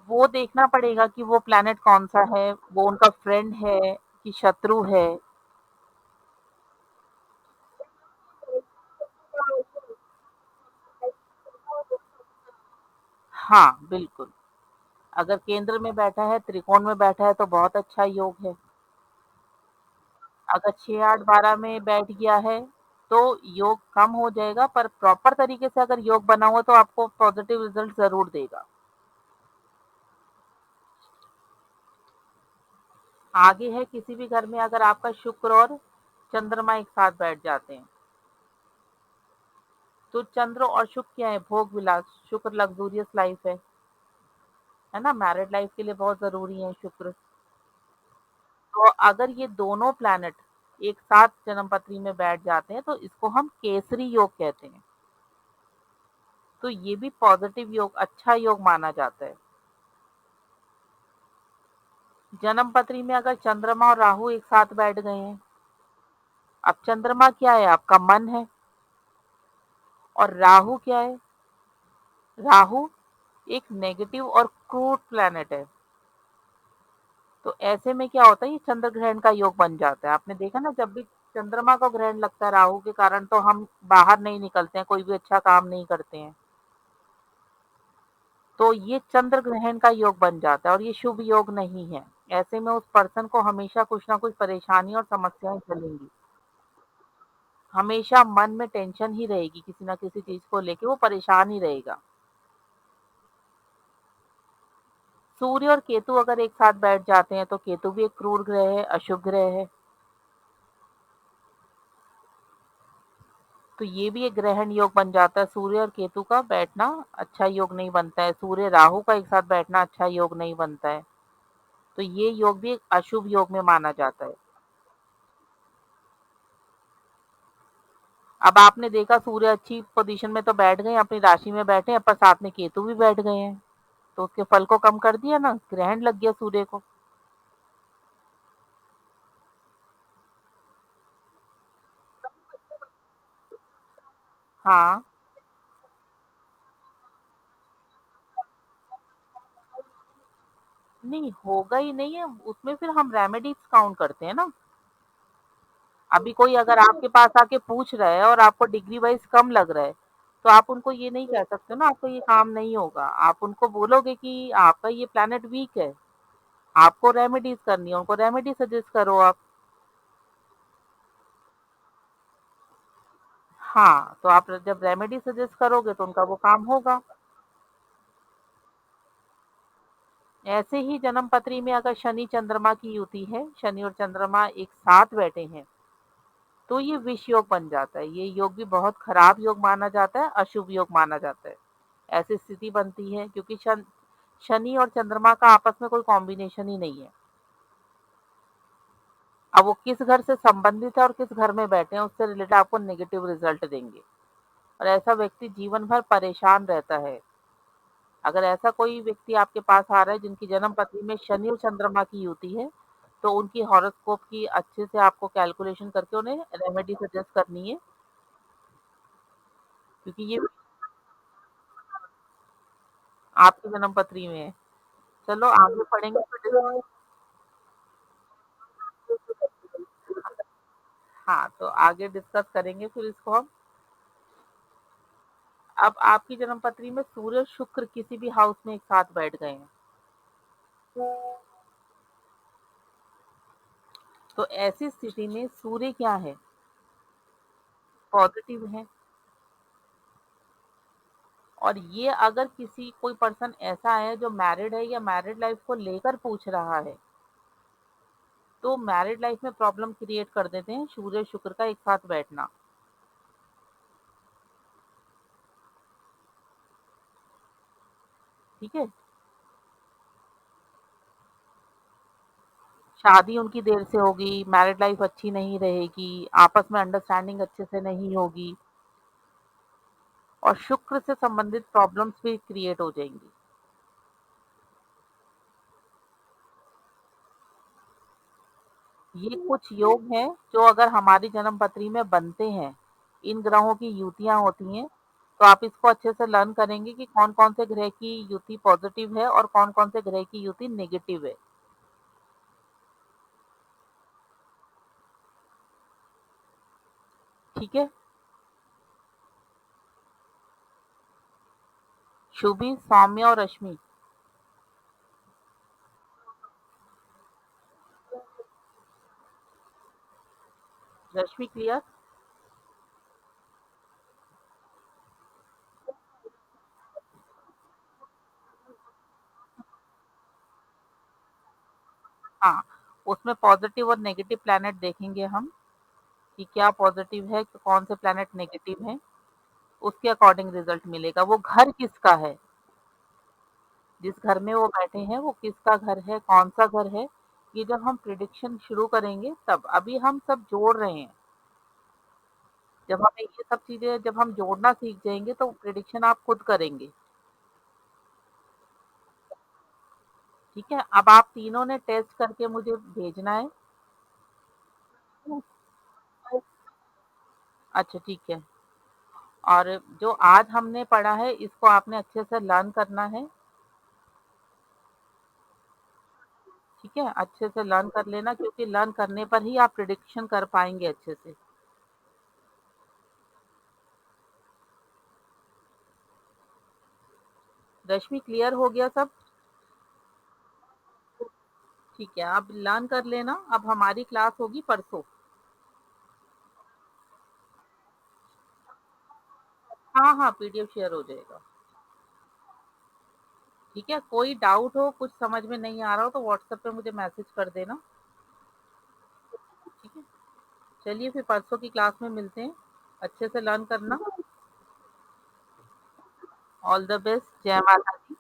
वो देखना पड़ेगा कि वो प्लैनेट कौन-सा है, वो उनका फ्रेंड है कि शत्रु है। हाँ, बिल्कुल। अगर केंद्र में बैठा है, त्रिकोण में बैठा है तो बहुत अच्छा योग है। अगर 6, 8, 12 में बैठ गया है, तो योग कम हो जाएगा, पर प्रॉपर तरीके से अगर योग बना हुआ तो आपको पॉजिटिव रिजल्ट ज़रूर देगा। आगे है किसी भी घर में अगर आपका शुक्र और चंद्रमा एक साथ बैठ जाते हैं, तो चंद्र और शुक्र क्या है? भोग विलास। शुक्र लग्जूरियस लाइफ है ना? मैरिड लाइफ के लिए बहुत ज़रूरी है शुक्र। तो अगर ये दोनों प्लैनेट एक साथ जन्मपत्री में बैठ जाते हैं, तो इसको हम केसरी योग कहते हैं। तो ये भी पॉजिटिव योग, अच्छा योग माना जाता है। जन्मपत्री में अगर चंद्रमा और राहु एक साथ बैठ गए हैं, अब चंद्रमा क्या है? आपका मन है। और राहु क्या है? राहु एक नेगेटिव और क्रूर प्लैनेट है। तो ऐसे में क्या होता है, ये चंद्र ग्रहण का योग बन जाता है। आपने देखा ना, जब भी चंद्रमा का ग्रहण लगता है राहु के कारण, तो हम बाहर नहीं निकलते हैं, कोई भी अच्छा काम नहीं करते हैं। तो ये चंद्र ग्रहण का योग बन जाता है और ये शुभ योग नहीं है। ऐसे में उस पर्सन को हमेशा कुछ ना कुछ परेशानी और समस्याएं चलेंगी। हमेशा मन में टेंशन ही रहेगी, किसी ना किसी चीज को लेके वो परेशान ही रहेगा। सूर्य और केतु अगर एक साथ बैठ जाते हैं, तो केतु भी एक क्रूर ग्रह है, अशुभ ग्रह है। तो ये भी एक ग्रहण योग बन जाता है। सूर्य और केतु का बैठना अच्छा योग नहीं बनता है। सूर्य राहु का एक साथ बैठना अच्छा योग नहीं बनता है। तो ये योग भी एक अशुभ योग में माना जाता है। अब आपने देखा सूर्य अच्छी पोजीशन में तो बैठ गए, अपनी राशि में बैठे हैं, पर साथ में केतु भी बैठ गए हैं, तो उसके फल को कम कर दिया ना, ग्रहण लग गया सूर्य को। हाँ, नहीं होगा ही नहीं है, उसमें फिर हम रेमेडीज काउंट करते हैं ना। अभी कोई अगर आपके पास आके पूछ रहा है और आपको डिग्री वाइज कम लग रहा है, तो आप उनको ये नहीं कह सकते ना आपको ये काम नहीं होगा। आप उनको बोलोगे कि आपका ये प्लेनेट वीक है, आपको रेमेडीज करनी है, उनको रेमेडी सजेस्ट करो आप। हाँ, तो आप जब रेमेडी सजेस्ट करोगे तो उनका वो काम होगा। ऐसे ही जन्म पत्री में अगर शनि चंद्रमा की युति है, शनि और चंद्रमा एक साथ बैठे हैं, तो ये विष योग बन जाता है। ये योग भी बहुत खराब योग माना जाता है, अशुभ योग माना जाता है। ऐसी स्थिति बनती है क्योंकि शनि और चंद्रमा का आपस में कोई कॉम्बिनेशन ही नहीं है। अब वो किस घर से संबंधित है और किस घर में बैठे हैं, उससे रिलेटेड आपको नेगेटिव रिजल्ट देंगे। और ऐसा व्यक्ति जीवन भर परेशान रहता है। अगर ऐसा कोई व्यक्ति आपके पास आ रहा है जिनकी जन्म पत्री में शनि और चंद्रमा की युति है, तो उनकी हॉरोस्कोप की अच्छे से आपको कैलकुलेशन करके उन्हें रेमेडी सजेस्ट करनी है, क्योंकि ये आपकी जन्म पत्री में है। चलो आगे पढ़ेंगे फिर। हाँ, तो आगे डिस्कस करेंगे फिर इसको हम। अब आपकी जन्म पत्री में सूर्य और शुक्र किसी भी हाउस में एक साथ बैठ गए हैं, तो ऐसी स्थिति में सूर्य क्या है? पॉजिटिव है। और ये अगर किसी कोई पर्सन ऐसा है जो मैरिड है या मैरिड लाइफ को लेकर पूछ रहा है, तो मैरिड लाइफ में प्रॉब्लम क्रिएट कर देते हैं सूर्य शुक्र का एक साथ बैठना। ठीक है। शादी उनकी देर से होगी, मैरिड लाइफ अच्छी नहीं रहेगी, आपस में अंडरस्टैंडिंग अच्छे से नहीं होगी, और शुक्र से संबंधित प्रॉब्लम्स भी क्रिएट हो जाएंगी। ये कुछ योग हैं जो अगर हमारी जन्म पत्री में बनते हैं, इन ग्रहों की युतियां होती हैं, तो आप इसको अच्छे से लर्न करेंगे कि कौन कौन से ग्रह की युति पॉजिटिव है और कौन कौन से ग्रह की युति नेगेटिव है। ठीक है। शुभी, सौम्य और रश्मि। रश्मि क्लियर। हाँ, उसमें पॉजिटिव और नेगेटिव प्लैनेट देखेंगे हम कि क्या पॉजिटिव है, कौन से प्लैनेट नेगेटिव है, उसके अकॉर्डिंग रिजल्ट मिलेगा। वो घर किसका है, जिस घर में वो बैठे हैं वो किसका घर है, कौन सा घर है, ये जब हम प्रिडिक्शन शुरू करेंगे तब। अभी हम सब जोड़ रहे हैं। जब हमें ये सब चीजें जब हम जोड़ना सीख जाएंगे तो प्रिडिक्शन आप खुद करेंगे। ठीक है। अब आप तीनों ने टेस्ट करके मुझे भेजना है। अच्छा ठीक है। और जो आज हमने पढ़ा है इसको आपने अच्छे से लर्न करना है। ठीक है, अच्छे से लर्न कर लेना, क्योंकि लर्न करने पर ही आप प्रिडिक्शन कर पाएंगे अच्छे से। रश्मि क्लियर हो गया सब? ठीक है, आप लर्न कर लेना। अब हमारी क्लास होगी परसों। हाँ हाँ, पीडीएफ शेयर हो जाएगा। ठीक है, कोई डाउट हो, कुछ समझ में नहीं आ रहा हो तो व्हाट्सएप पे मुझे मैसेज कर देना। ठीक है। चलिए फिर परसों की क्लास में मिलते हैं। अच्छे से लर्न करना। All the best. जय माता दी।